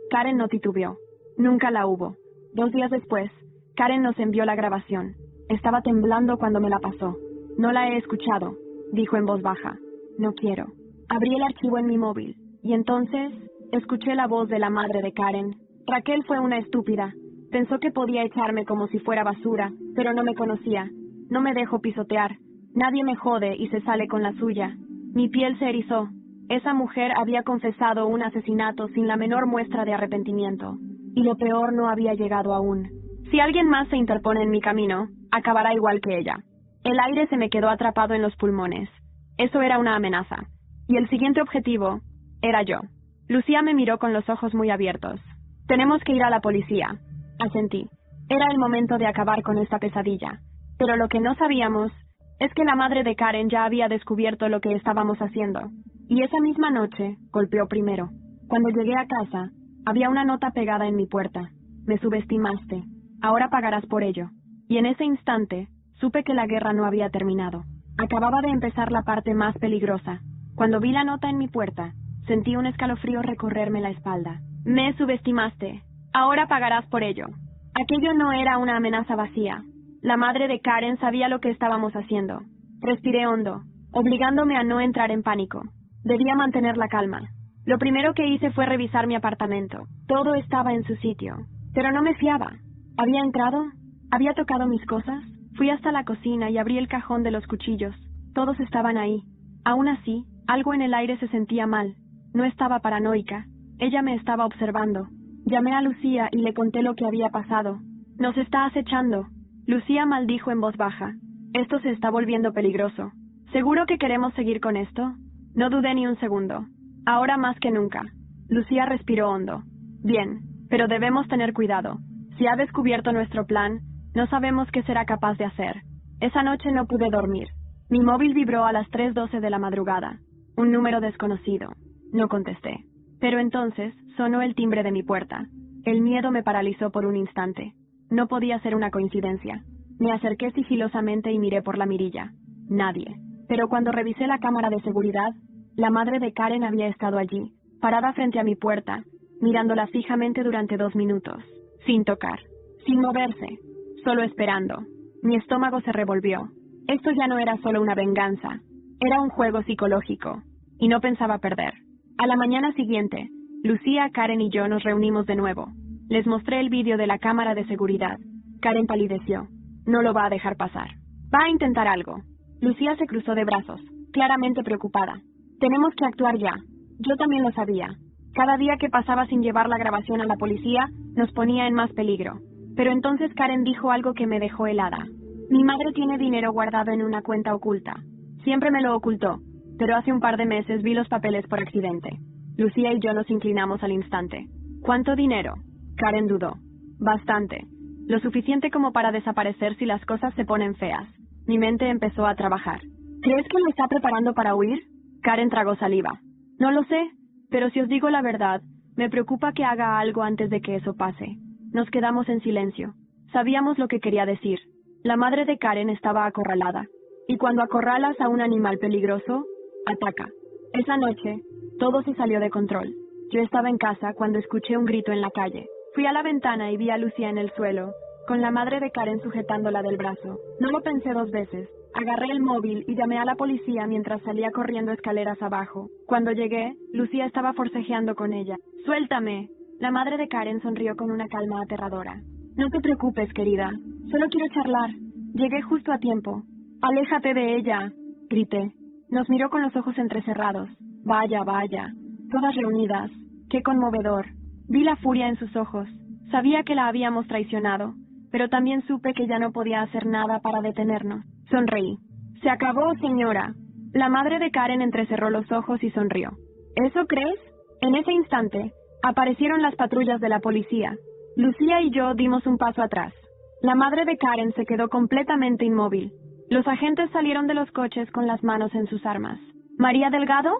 Karen no titubeó. Nunca la hubo. 2 días después, Karen nos envió la grabación. Estaba temblando cuando me la pasó. No la he escuchado, dijo en voz baja. No quiero. Abrí el archivo en mi móvil, y entonces escuché la voz de la madre de Karen. Raquel fue una estúpida. Pensó que podía echarme como si fuera basura, pero no me conocía. No me dejo pisotear. Nadie me jode y se sale con la suya. Mi piel se erizó. Esa mujer había confesado un asesinato sin la menor muestra de arrepentimiento. Y lo peor no había llegado aún. Si alguien más se interpone en mi camino, acabará igual que ella. El aire se me quedó atrapado en los pulmones. Eso era una amenaza. Y el siguiente objetivo era yo. Lucía me miró con los ojos muy abiertos. Tenemos que ir a la policía. Asentí. Era el momento de acabar con esta pesadilla. Pero lo que no sabíamos es que la madre de Karen ya había descubierto lo que estábamos haciendo. Y esa misma noche golpeó primero. Cuando llegué a casa, había una nota pegada en mi puerta. Me subestimaste. Ahora pagarás por ello. Y en ese instante, supe que la guerra no había terminado. Acababa de empezar la parte más peligrosa. Cuando vi la nota en mi puerta, sentí un escalofrío recorrerme la espalda. Me subestimaste. Ahora pagarás por ello. Aquello no era una amenaza vacía. La madre de Karen sabía lo que estábamos haciendo. Respiré hondo, obligándome a no entrar en pánico. Debía mantener la calma. Lo primero que hice fue revisar mi apartamento. Todo estaba en su sitio. Pero no me fiaba. ¿Había entrado? ¿Había tocado mis cosas? Fui hasta la cocina y abrí el cajón de los cuchillos. Todos estaban ahí. Aún así, algo en el aire se sentía mal. No estaba paranoica. Ella me estaba observando. Llamé a Lucía y le conté lo que había pasado. Nos está acechando. Lucía maldijo en voz baja. Esto se está volviendo peligroso. ¿Seguro que queremos seguir con esto? No dudé ni un segundo. Ahora más que nunca. Lucía respiró hondo. Bien, pero debemos tener cuidado. Si ha descubierto nuestro plan, no sabemos qué será capaz de hacer. Esa noche no pude dormir. Mi móvil vibró a las 3:12 de la madrugada. Un número desconocido. No contesté. Pero entonces sonó el timbre de mi puerta. El miedo me paralizó por un instante. No podía ser una coincidencia. Me acerqué sigilosamente y miré por la mirilla. Nadie. Pero cuando revisé la cámara de seguridad, la madre de Karen había estado allí, parada frente a mi puerta, mirándola fijamente durante 2 minutos, sin tocar, sin moverse, solo esperando. Mi estómago se revolvió. Esto ya no era solo una venganza, era un juego psicológico, y no pensaba perder. A la mañana siguiente, Lucía, Karen y yo nos reunimos de nuevo. Les mostré el vídeo de la cámara de seguridad. Karen palideció. No lo va a dejar pasar. Va a intentar algo. Lucía se cruzó de brazos, claramente preocupada. Tenemos que actuar ya. Yo también lo sabía. Cada día que pasaba sin llevar la grabación a la policía, nos ponía en más peligro. Pero entonces Karen dijo algo que me dejó helada. Mi madre tiene dinero guardado en una cuenta oculta. Siempre me lo ocultó, pero hace un par de meses vi los papeles por accidente. Lucía y yo nos inclinamos al instante. ¿Cuánto dinero? Karen dudó. Bastante. Lo suficiente como para desaparecer si las cosas se ponen feas. Mi mente empezó a trabajar. ¿Crees que lo está preparando para huir? Karen tragó saliva. No lo sé, pero si os digo la verdad, me preocupa que haga algo antes de que eso pase. Nos quedamos en silencio. Sabíamos lo que quería decir. La madre de Karen estaba acorralada. Y cuando acorralas a un animal peligroso, ataca. Esa noche, todo se salió de control. Yo estaba en casa cuando escuché un grito en la calle. Fui a la ventana y vi a Lucía en el suelo, con la madre de Karen sujetándola del brazo. No lo pensé 2 veces. Agarré el móvil y llamé a la policía mientras salía corriendo escaleras abajo. Cuando llegué, Lucía estaba forcejeando con ella. ¡Suéltame! La madre de Karen sonrió con una calma aterradora. No te preocupes, querida. Solo quiero charlar. Llegué justo a tiempo. ¡Aléjate de ella!, grité. Nos miró con los ojos entrecerrados. Vaya, vaya. Todas reunidas. ¡Qué conmovedor! Vi la furia en sus ojos. Sabía que la habíamos traicionado, pero también supe que ya no podía hacer nada para detenernos. Sonreí. Se acabó, señora. La madre de Karen entrecerró los ojos y sonrió. ¿Eso crees? En ese instante, aparecieron las patrullas de la policía. Lucía y yo dimos un paso atrás. La madre de Karen se quedó completamente inmóvil. Los agentes salieron de los coches con las manos en sus armas. ¿María Delgado?,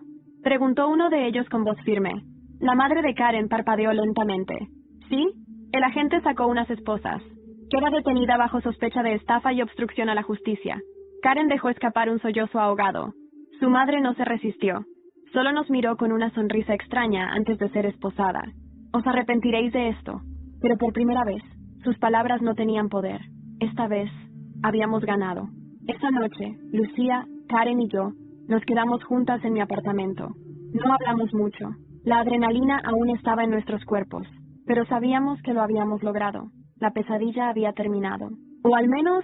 preguntó uno de ellos con voz firme. La madre de Karen parpadeó lentamente. ¿Sí? El agente sacó unas esposas. Queda detenida bajo sospecha de estafa y obstrucción a la justicia. Karen dejó escapar un sollozo ahogado. Su madre no se resistió. Solo nos miró con una sonrisa extraña antes de ser esposada. Os arrepentiréis de esto. Pero por primera vez, sus palabras no tenían poder. Esta vez, habíamos ganado. Esa noche, Lucía, Karen y yo nos quedamos juntas en mi apartamento. No hablamos mucho. La adrenalina aún estaba en nuestros cuerpos, pero sabíamos que lo habíamos logrado. La pesadilla había terminado. O al menos,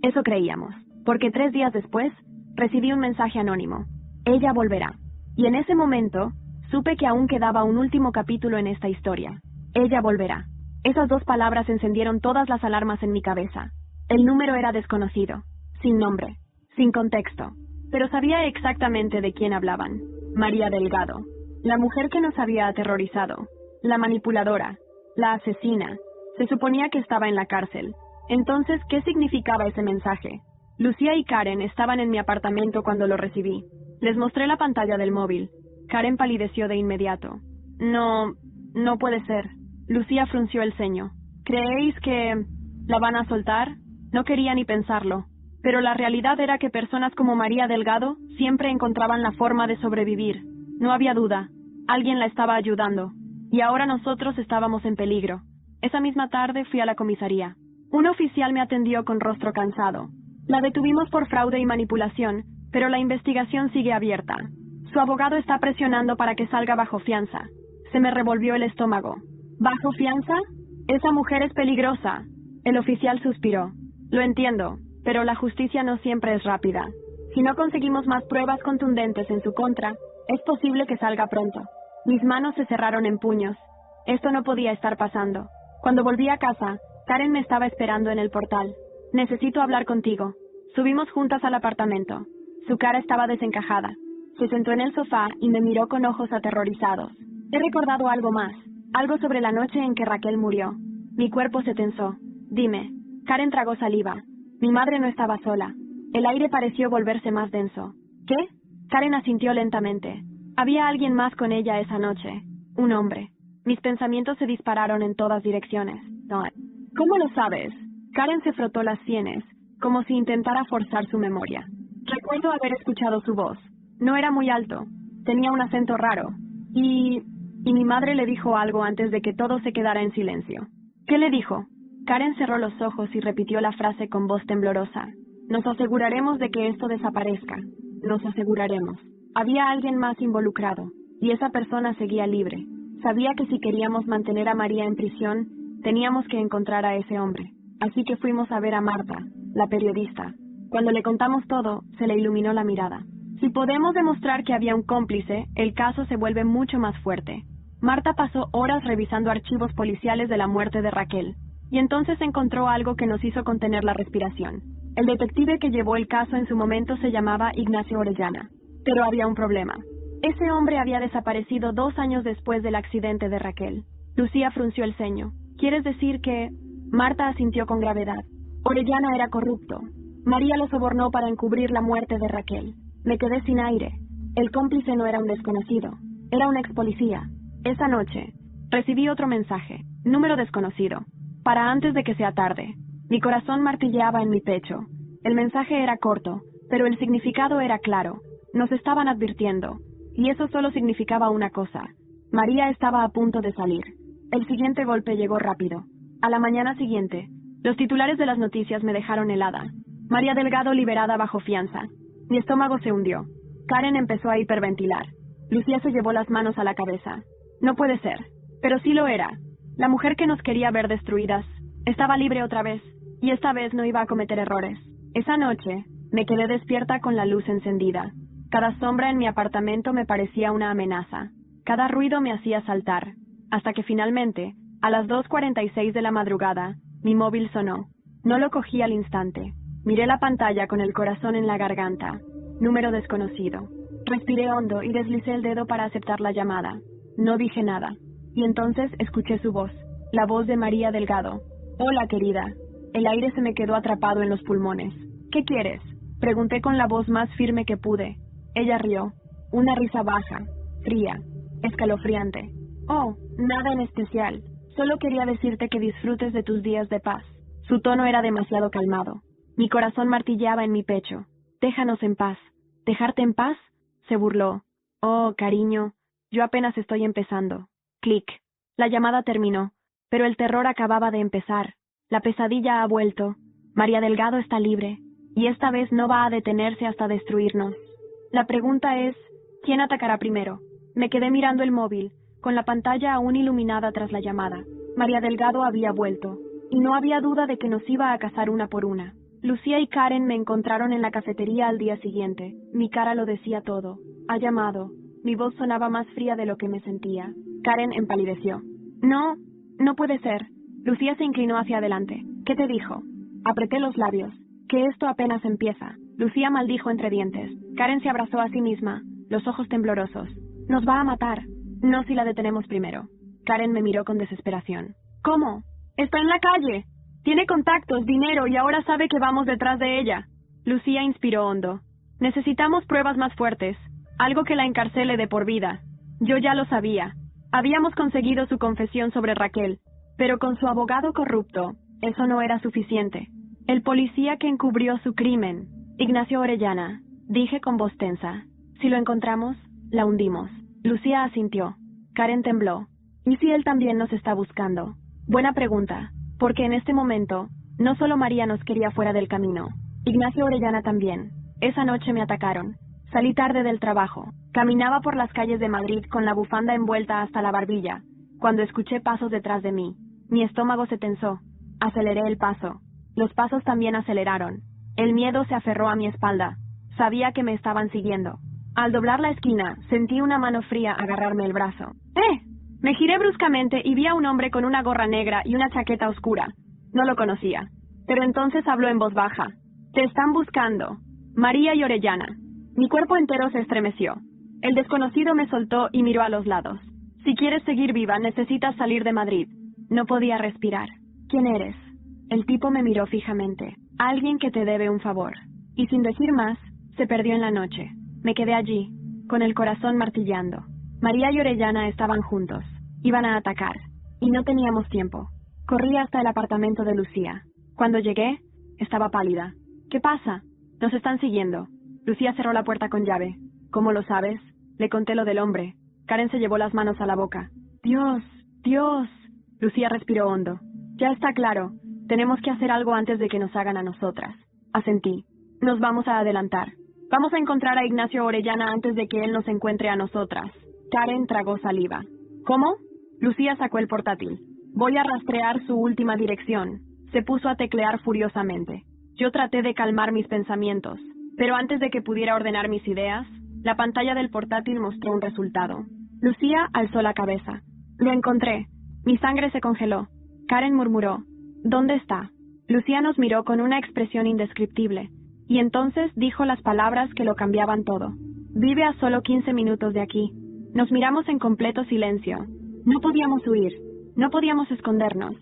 eso creíamos, porque 3 días después, recibí un mensaje anónimo. Ella volverá. Y en ese momento, supe que aún quedaba un último capítulo en esta historia. Ella volverá. Esas 2 palabras encendieron todas las alarmas en mi cabeza. El número era desconocido, sin nombre, sin contexto, pero sabía exactamente de quién hablaban. María Delgado, la mujer que nos había aterrorizado, la manipuladora, la asesina. Se suponía que estaba en la cárcel. Entonces, ¿qué significaba ese mensaje? Lucía y Karen estaban en mi apartamento cuando lo recibí. Les mostré la pantalla del móvil. Karen palideció de inmediato. No puede ser. Lucía frunció el ceño. ¿Creéis que la van a soltar? No quería ni pensarlo. Pero la realidad era que personas como María Delgado siempre encontraban la forma de sobrevivir. No había duda. Alguien la estaba ayudando. Y ahora nosotros estábamos en peligro. Esa misma tarde fui a la comisaría. Un oficial me atendió con rostro cansado. La detuvimos por fraude y manipulación, pero la investigación sigue abierta. Su abogado está presionando para que salga bajo fianza. Se me revolvió el estómago. ¿Bajo fianza? Esa mujer es peligrosa. El oficial suspiró. Lo entiendo, pero la justicia no siempre es rápida. Si no conseguimos más pruebas contundentes en su contra, es posible que salga pronto. Mis manos se cerraron en puños. Esto no podía estar pasando. Cuando volví a casa, Karen me estaba esperando en el portal. Necesito hablar contigo. Subimos juntas al apartamento. Su cara estaba desencajada. Se sentó en el sofá y me miró con ojos aterrorizados. He recordado algo más. Algo sobre la noche en que Raquel murió. Mi cuerpo se tensó. Dime. Karen tragó saliva. Mi madre no estaba sola. El aire pareció volverse más denso. ¿Qué? Karen asintió lentamente. Había alguien más con ella esa noche. Un hombre. Mis pensamientos se dispararon en todas direcciones. No. ¿Cómo lo sabes? Karen se frotó las sienes, como si intentara forzar su memoria. Recuerdo haber escuchado su voz. No era muy alto. Tenía un acento raro. Y mi madre le dijo algo antes de que todo se quedara en silencio. ¿Qué le dijo? Karen cerró los ojos y repitió la frase con voz temblorosa. Nos aseguraremos de que esto desaparezca. Nos aseguraremos. Había alguien más involucrado, y esa persona seguía libre. Sabía que si queríamos mantener a María en prisión, teníamos que encontrar a ese hombre. Así que fuimos a ver a Marta, la periodista. Cuando le contamos todo, se le iluminó la mirada. Si podemos demostrar que había un cómplice, el caso se vuelve mucho más fuerte. Marta pasó horas revisando archivos policiales de la muerte de Raquel, y entonces encontró algo que nos hizo contener la respiración. El detective que llevó el caso en su momento se llamaba Ignacio Orellana. Pero había un problema. Ese hombre había desaparecido 2 años después del accidente de Raquel. Lucía frunció el ceño. ¿Quieres decir que...? Marta asintió con gravedad. Orellana era corrupto. María lo sobornó para encubrir la muerte de Raquel. Me quedé sin aire. El cómplice no era un desconocido. Era un ex policía. Esa noche, recibí otro mensaje. Número desconocido. Para antes de que sea tarde. Mi corazón martilleaba en mi pecho. El mensaje era corto, pero el significado era claro. Nos estaban advirtiendo. Y eso solo significaba una cosa. María estaba a punto de salir. El siguiente golpe llegó rápido. A la mañana siguiente, los titulares de las noticias me dejaron helada. María Delgado liberada bajo fianza. Mi estómago se hundió. Karen empezó a hiperventilar. Lucía se llevó las manos a la cabeza. No puede ser. Pero sí lo era. La mujer que nos quería ver destruidas estaba libre otra vez, y esta vez no iba a cometer errores. Esa noche, me quedé despierta con la luz encendida. Cada sombra en mi apartamento me parecía una amenaza. Cada ruido me hacía saltar. Hasta que finalmente, a las 2:46 de la madrugada, mi móvil sonó. No lo cogí al instante. Miré la pantalla con el corazón en la garganta. Número desconocido. Respiré hondo y deslicé el dedo para aceptar la llamada. No dije nada. Y entonces escuché su voz, la voz de María Delgado. Hola, querida. El aire se me quedó atrapado en los pulmones. ¿Qué quieres? Pregunté con la voz más firme que pude. Ella rió. Una risa baja, fría, escalofriante. Oh, nada en especial. Solo quería decirte que disfrutes de tus días de paz. Su tono era demasiado calmado. Mi corazón martilleaba en mi pecho. Déjanos en paz. ¿Dejarte en paz? Se burló. Oh, cariño, yo apenas estoy empezando. Clic. La llamada terminó, pero el terror acababa de empezar. La pesadilla ha vuelto. María Delgado está libre, y esta vez no va a detenerse hasta destruirnos. La pregunta es, ¿quién atacará primero? Me quedé mirando el móvil, con la pantalla aún iluminada tras la llamada. María Delgado había vuelto, y no había duda de que nos iba a cazar una por una. Lucía y Karen me encontraron en la cafetería al día siguiente. Mi cara lo decía todo. Ha llamado. Mi voz sonaba más fría de lo que me sentía. Karen empalideció. No, no puede ser. Lucía se inclinó hacia adelante. ¿Qué te dijo? Apreté los labios. Que esto apenas empieza. Lucía maldijo entre dientes. Karen se abrazó a sí misma, los ojos temblorosos. Nos va a matar. No si la detenemos primero. Karen me miró con desesperación. ¿Cómo? Está en la calle. Tiene contactos, dinero y ahora sabe que vamos detrás de ella. Lucía inspiró hondo. Necesitamos pruebas más fuertes. Algo que la encarcele de por vida. Yo ya lo sabía. Habíamos conseguido su confesión sobre Raquel. Pero con su abogado corrupto, eso no era suficiente. El policía que encubrió su crimen, Ignacio Orellana, dije con voz tensa. Si lo encontramos, la hundimos. Lucía asintió. Karen tembló. ¿Y si él también nos está buscando? Buena pregunta. Porque en este momento, no solo María nos quería fuera del camino. Ignacio Orellana también. Esa noche me atacaron. Salí tarde del trabajo. Caminaba por las calles de Madrid con la bufanda envuelta hasta la barbilla, cuando escuché pasos detrás de mí. Mi estómago se tensó. Aceleré el paso. Los pasos también aceleraron. El miedo se aferró a mi espalda. Sabía que me estaban siguiendo. Al doblar la esquina, sentí una mano fría agarrarme el brazo. ¡Eh! Me giré bruscamente y vi a un hombre con una gorra negra y una chaqueta oscura. No lo conocía. Pero entonces habló en voz baja. Te están buscando. María y Orellana. Mi cuerpo entero se estremeció. El desconocido me soltó y miró a los lados. Si quieres seguir viva, necesitas salir de Madrid. No podía respirar. ¿Quién eres? El tipo me miró fijamente. Alguien que te debe un favor. Y sin decir más, se perdió en la noche. Me quedé allí, con el corazón martillando. María y Orellana estaban juntos. Iban a atacar. Y no teníamos tiempo. Corrí hasta el apartamento de Lucía. Cuando llegué, estaba pálida. ¿Qué pasa? Nos están siguiendo. Lucía cerró la puerta con llave. ¿Cómo lo sabes? Le conté lo del hombre. Karen se llevó las manos a la boca. ¡Dios! ¡Dios! Lucía respiró hondo. Ya está claro. Tenemos que hacer algo antes de que nos hagan a nosotras. Asentí. Nos vamos a adelantar. Vamos a encontrar a Ignacio Orellana antes de que él nos encuentre a nosotras. Karen tragó saliva. ¿Cómo? Lucía sacó el portátil. Voy a rastrear su última dirección. Se puso a teclear furiosamente. Yo traté de calmar mis pensamientos, pero antes de que pudiera ordenar mis ideas, la pantalla del portátil mostró un resultado. Lucía alzó la cabeza. Lo encontré. Mi sangre se congeló. Karen murmuró. ¿Dónde está? Lucía nos miró con una expresión indescriptible, y entonces dijo las palabras que lo cambiaban todo. Vive a solo 15 minutos de aquí. Nos miramos en completo silencio. No podíamos huir. No podíamos escondernos.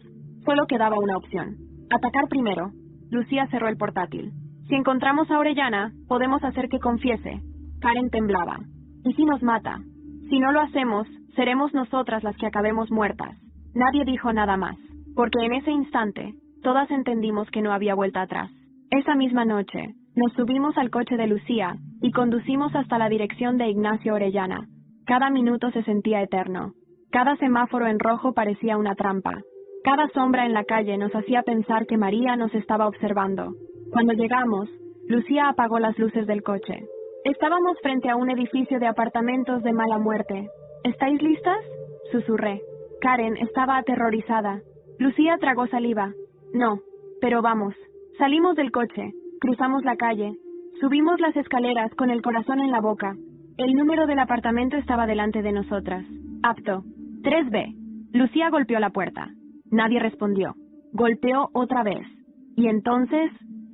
Solo quedaba una opción. Atacar primero. Lucía cerró el portátil. Si encontramos a Orellana, podemos hacer que confiese. Karen temblaba. ¿Y si nos mata? Si no lo hacemos, seremos nosotras las que acabemos muertas. Nadie dijo nada más, porque en ese instante, todas entendimos que no había vuelta atrás. Esa misma noche, nos subimos al coche de Lucía y conducimos hasta la dirección de Ignacio Orellana. Cada minuto se sentía eterno. Cada semáforo en rojo parecía una trampa. Cada sombra en la calle nos hacía pensar que María nos estaba observando. Cuando llegamos, Lucía apagó las luces del coche. Estábamos frente a un edificio de apartamentos de mala muerte. ¿Estáis listas? Susurré. Karen estaba aterrorizada. Lucía tragó saliva. No, pero vamos. Salimos del coche, cruzamos la calle, subimos las escaleras con el corazón en la boca. El número del apartamento estaba delante de nosotras. Apto. 3B. Lucía golpeó la puerta. Nadie respondió. Golpeó otra vez. Y entonces,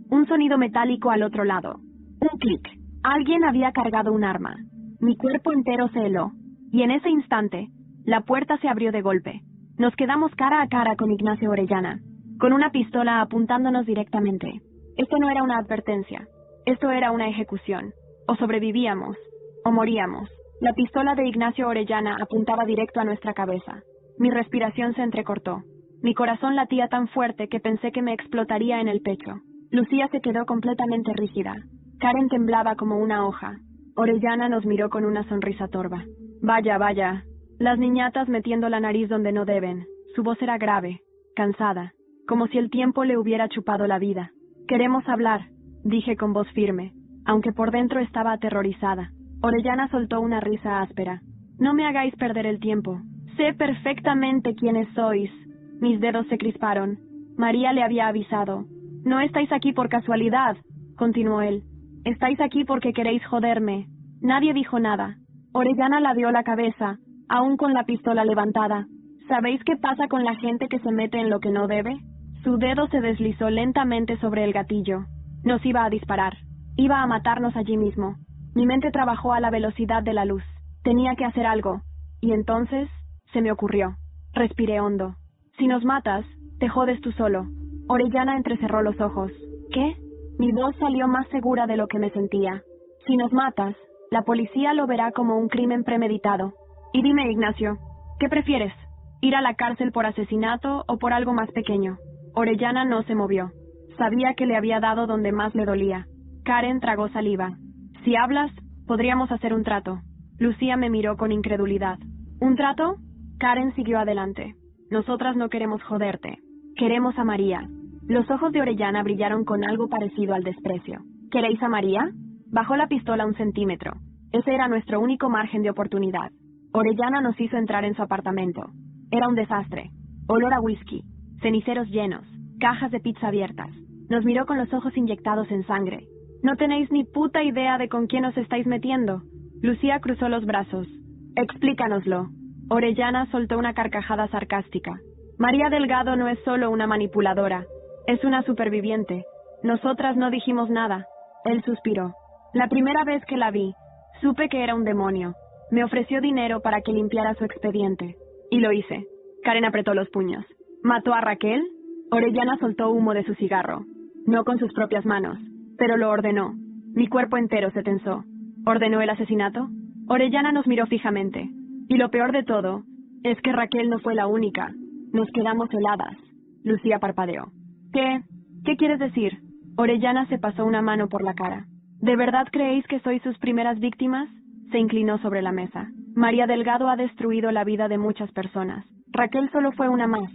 un sonido metálico al otro lado. Un clic. Alguien había cargado un arma. Mi cuerpo entero se heló. Y en ese instante, la puerta se abrió de golpe. Nos quedamos cara a cara con Ignacio Orellana, con una pistola apuntándonos directamente. Esto no era una advertencia. Esto era una ejecución. O sobrevivíamos, o moríamos. La pistola de Ignacio Orellana apuntaba directo a nuestra cabeza. Mi respiración se entrecortó. Mi corazón latía tan fuerte que pensé que me explotaría en el pecho. Lucía se quedó completamente rígida. Karen temblaba como una hoja. Orellana nos miró con una sonrisa torva. Vaya, vaya. Las niñatas metiendo la nariz donde no deben. Su voz era grave, cansada, como si el tiempo le hubiera chupado la vida. Queremos hablar, dije con voz firme, aunque por dentro estaba aterrorizada. Orellana soltó una risa áspera. No me hagáis perder el tiempo. Sé perfectamente quiénes sois. Mis dedos se crisparon. María le había avisado. No estáis aquí por casualidad, continuó él. Estáis aquí porque queréis joderme. Nadie dijo nada. Orellana ladeó la cabeza, aún con la pistola levantada. ¿Sabéis qué pasa con la gente que se mete en lo que no debe? Su dedo se deslizó lentamente sobre el gatillo. Nos iba a disparar. Iba a matarnos allí mismo. Mi mente trabajó a la velocidad de la luz. Tenía que hacer algo. Y entonces se me ocurrió. Respiré hondo. Si nos matas, te jodes tú solo. Orellana entrecerró los ojos. ¿Qué? Mi voz salió más segura de lo que me sentía. Si nos matas, la policía lo verá como un crimen premeditado. Y dime, Ignacio, ¿qué prefieres? ¿Ir a la cárcel por asesinato o por algo más pequeño? Orellana no se movió. Sabía que le había dado donde más le dolía. Karen tragó saliva. Si hablas, podríamos hacer un trato. Lucía me miró con incredulidad. ¿Un trato? Karen siguió adelante. Nosotras no queremos joderte. Queremos a María. Los ojos de Orellana brillaron con algo parecido al desprecio. ¿Queréis a María? Bajó la pistola 1 centímetro. Ese era nuestro único margen de oportunidad. Orellana nos hizo entrar en su apartamento. Era un desastre. Olor a whisky, ceniceros llenos, cajas de pizza abiertas. Nos miró con los ojos inyectados en sangre. No tenéis ni puta idea de con quién os estáis metiendo. Lucía cruzó los brazos. Explícanoslo. Orellana soltó una carcajada sarcástica. María Delgado no es solo una manipuladora. Es una superviviente. Nosotras no dijimos nada. Él suspiró. La primera vez que la vi, supe que era un demonio. Me ofreció dinero para que limpiara su expediente. Y lo hice. Karen apretó los puños. ¿Mató a Raquel? Orellana soltó humo de su cigarro. No con sus propias manos, pero lo ordenó. Mi cuerpo entero se tensó. ¿Ordenó el asesinato? Orellana nos miró fijamente. Y lo peor de todo es que Raquel no fue la única. Nos quedamos heladas. Lucía parpadeó. ¿Qué quieres decir? Orellana se pasó una mano por la cara. ¿De verdad creéis que sois sus primeras víctimas? Se inclinó sobre la mesa. María Delgado ha destruido la vida de muchas personas. Raquel solo fue una más.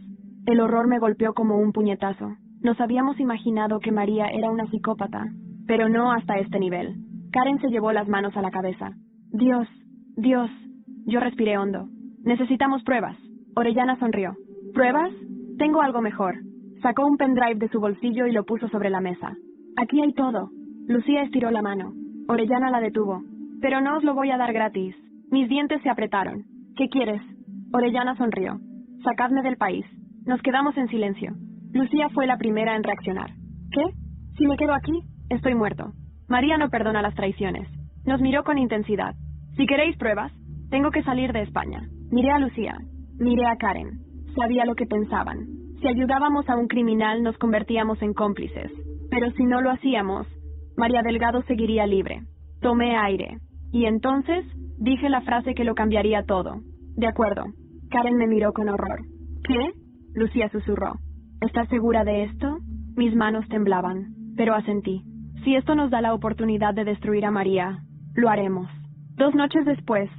El horror me golpeó como un puñetazo. Nos habíamos imaginado que María era una psicópata, pero no hasta este nivel. Karen se llevó las manos a la cabeza. Dios. Yo respiré hondo. Necesitamos pruebas. Orellana sonrió. ¿Pruebas? Tengo algo mejor. Sacó un pendrive de su bolsillo y lo puso sobre la mesa. Aquí hay todo. Lucía estiró la mano. Orellana la detuvo. Pero no os lo voy a dar gratis. Mis dientes se apretaron. ¿Qué quieres? Orellana sonrió. Sacadme del país. Nos quedamos en silencio. Lucía fue la primera en reaccionar. ¿Qué? Si me quedo aquí, estoy muerto. María no perdona las traiciones. Nos miró con intensidad. Si queréis pruebas, tengo que salir de España. Miré a Lucía. Miré a Karen. Sabía lo que pensaban. Si ayudábamos a un criminal, nos convertíamos en cómplices. Pero si no lo hacíamos, María Delgado seguiría libre. Tomé aire. Y entonces dije la frase que lo cambiaría todo. De acuerdo. Karen me miró con horror. ¿Qué? Lucía susurró. ¿Estás segura de esto? Mis manos temblaban, pero asentí. Si esto nos da la oportunidad de destruir a María, lo haremos. 2 noches después,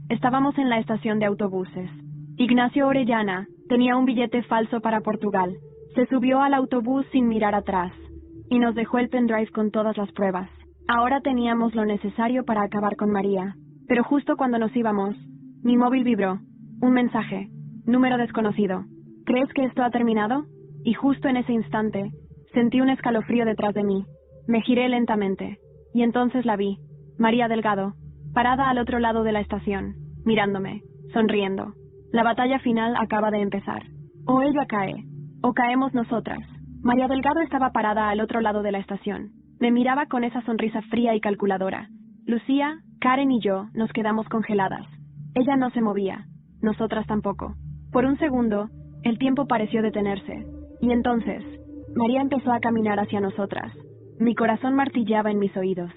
estábamos en la estación de autobuses. Ignacio Orellana tenía un billete falso para Portugal. Se subió al autobús sin mirar atrás y nos dejó el pendrive con todas las pruebas. Ahora teníamos lo necesario para acabar con María. Pero justo cuando nos íbamos, mi móvil vibró. Un mensaje. Número desconocido. ¿Crees que esto ha terminado? Y justo en ese instante, sentí un escalofrío detrás de mí. Me giré lentamente. Y entonces la vi. María Delgado, parada al otro lado de la estación, mirándome, sonriendo. La batalla final acaba de empezar. O ella cae, o caemos nosotras. María Delgado estaba parada al otro lado de la estación. Me miraba con esa sonrisa fría y calculadora. Lucía, Karen y yo nos quedamos congeladas. Ella no se movía, nosotras tampoco. Por un segundo, el tiempo pareció detenerse. Y entonces, María empezó a caminar hacia nosotras. Mi corazón martilleaba en mis oídos.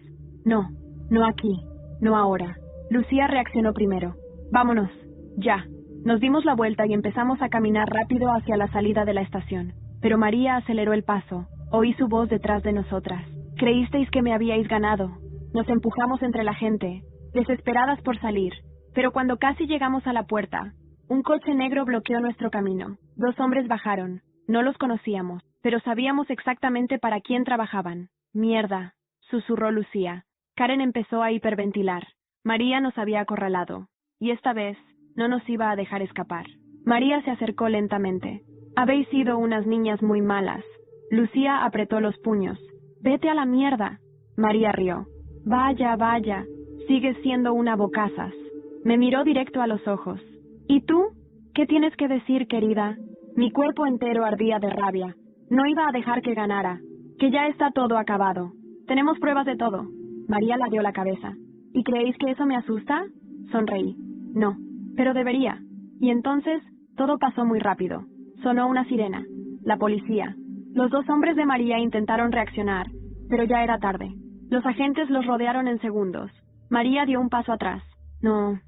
No, no aquí, no ahora. Lucía reaccionó primero. Vámonos, ya. Nos dimos la vuelta y empezamos a caminar rápido hacia la salida de la estación. Pero María aceleró el paso. Oí su voz detrás de nosotras. Creísteis que me habíais ganado. Nos empujamos entre la gente, desesperadas por salir. Pero cuando casi llegamos a la puerta, un coche negro bloqueó nuestro camino. 2 hombres bajaron. No los conocíamos, pero sabíamos exactamente para quién trabajaban. Mierda, susurró Lucía. Karen empezó a hiperventilar. María nos había acorralado, y esta vez no nos iba a dejar escapar. María se acercó lentamente. Habéis sido unas niñas muy malas. Lucía apretó los puños. Vete a la mierda. María rió. Vaya, vaya, sigues siendo una bocazas. Me miró directo a los ojos. ¿Y tú? ¿Qué tienes que decir, querida? Mi cuerpo entero ardía de rabia. No iba a dejar que ganara. Que ya está todo acabado. Tenemos pruebas de todo. María ladeó la cabeza. ¿Y creéis que eso me asusta? Sonreí. No, pero debería. Y entonces, todo pasó muy rápido. Sonó una sirena. La policía. Los 2 hombres de María intentaron reaccionar, pero ya era tarde. Los agentes los rodearon en segundos. María dio un paso atrás. No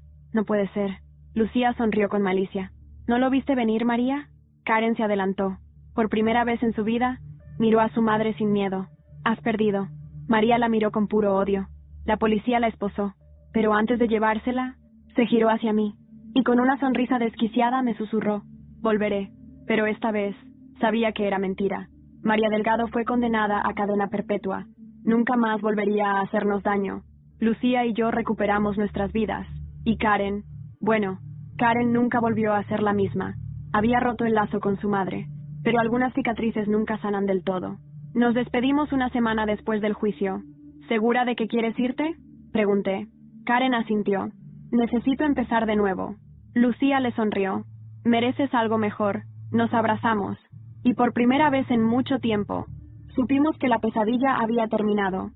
puede ser. Lucía sonrió con malicia. ¿No lo viste venir, María? Karen se adelantó. Por primera vez en su vida, miró a su madre sin miedo. Has perdido. María la miró con puro odio. La policía la esposó, pero antes de llevársela, se giró hacia mí, y con una sonrisa desquiciada me susurró. Volveré. Pero esta vez, sabía que era mentira. María Delgado fue condenada a cadena perpetua. Nunca más volvería a hacernos daño. Lucía y yo recuperamos nuestras vidas. Y Karen, bueno, Karen nunca volvió a ser la misma. Había roto el lazo con su madre, pero algunas cicatrices nunca sanan del todo. Nos despedimos una semana después del juicio. ¿Segura de que quieres irte? Pregunté. Karen asintió. Necesito empezar de nuevo. Lucía le sonrió. Mereces algo mejor. Nos abrazamos. Y por primera vez en mucho tiempo, supimos que la pesadilla había terminado.